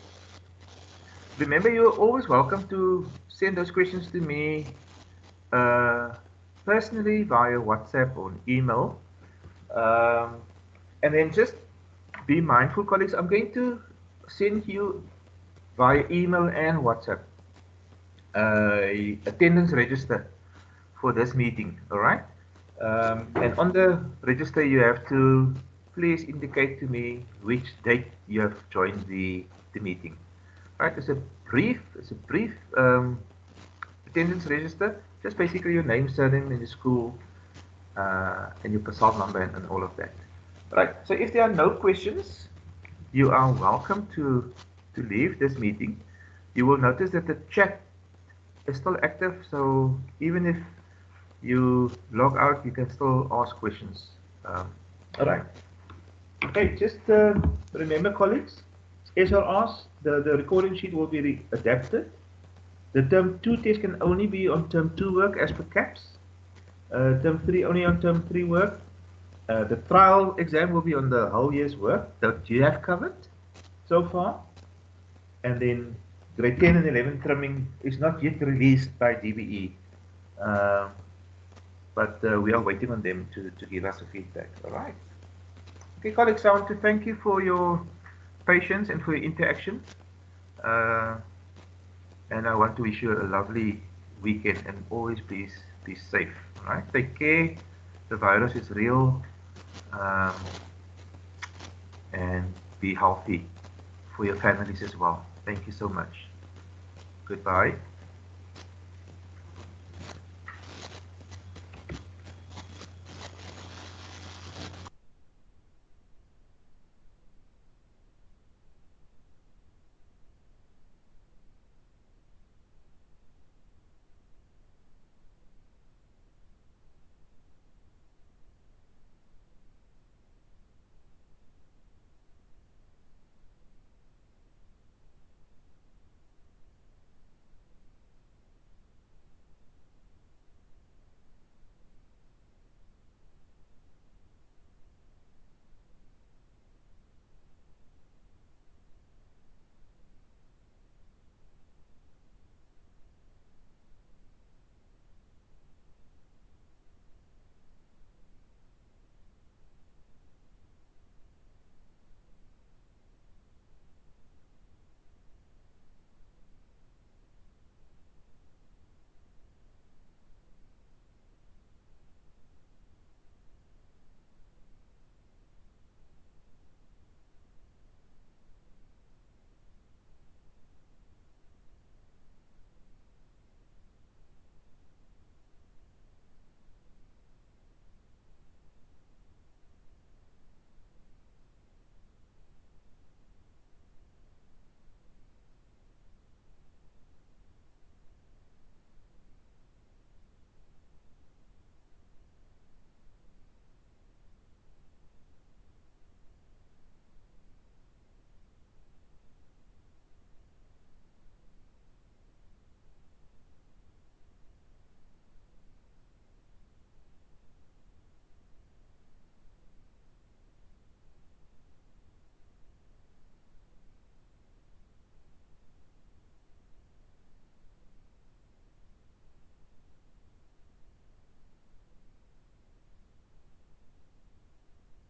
Remember, you're always welcome to send those questions to me personally via WhatsApp or an email. And then just be mindful, colleagues. I'm going to send you via email and WhatsApp attendance register for this meeting. All right. And on the register, you have to please indicate to me which date you have joined the meeting. Right. It's a brief attendance register. Just basically your name, surname, and your school, and your PASAL number and all of that. Right. So if there are no questions, you are welcome to leave this meeting. You will notice that the chat is still active, so even if you log out, you can still ask questions. All right. Okay, just remember, colleagues, SRRs, the recording sheet will be adapted. The term 2 test can only be on term 2 work as per CAPS. Term 3 only on term 3 work. The trial exam will be on the whole year's work that you have covered so far. And then grade 10 and 11 trimming is not yet released by DBE. But we are waiting on them to give us a feedback. All right. Okay, colleagues, I want to thank you for your patience and for your interaction. And I want to wish you a lovely weekend and always be safe. All right. Take care. The virus is real. And be healthy for your families as well. Thank you so much. Goodbye.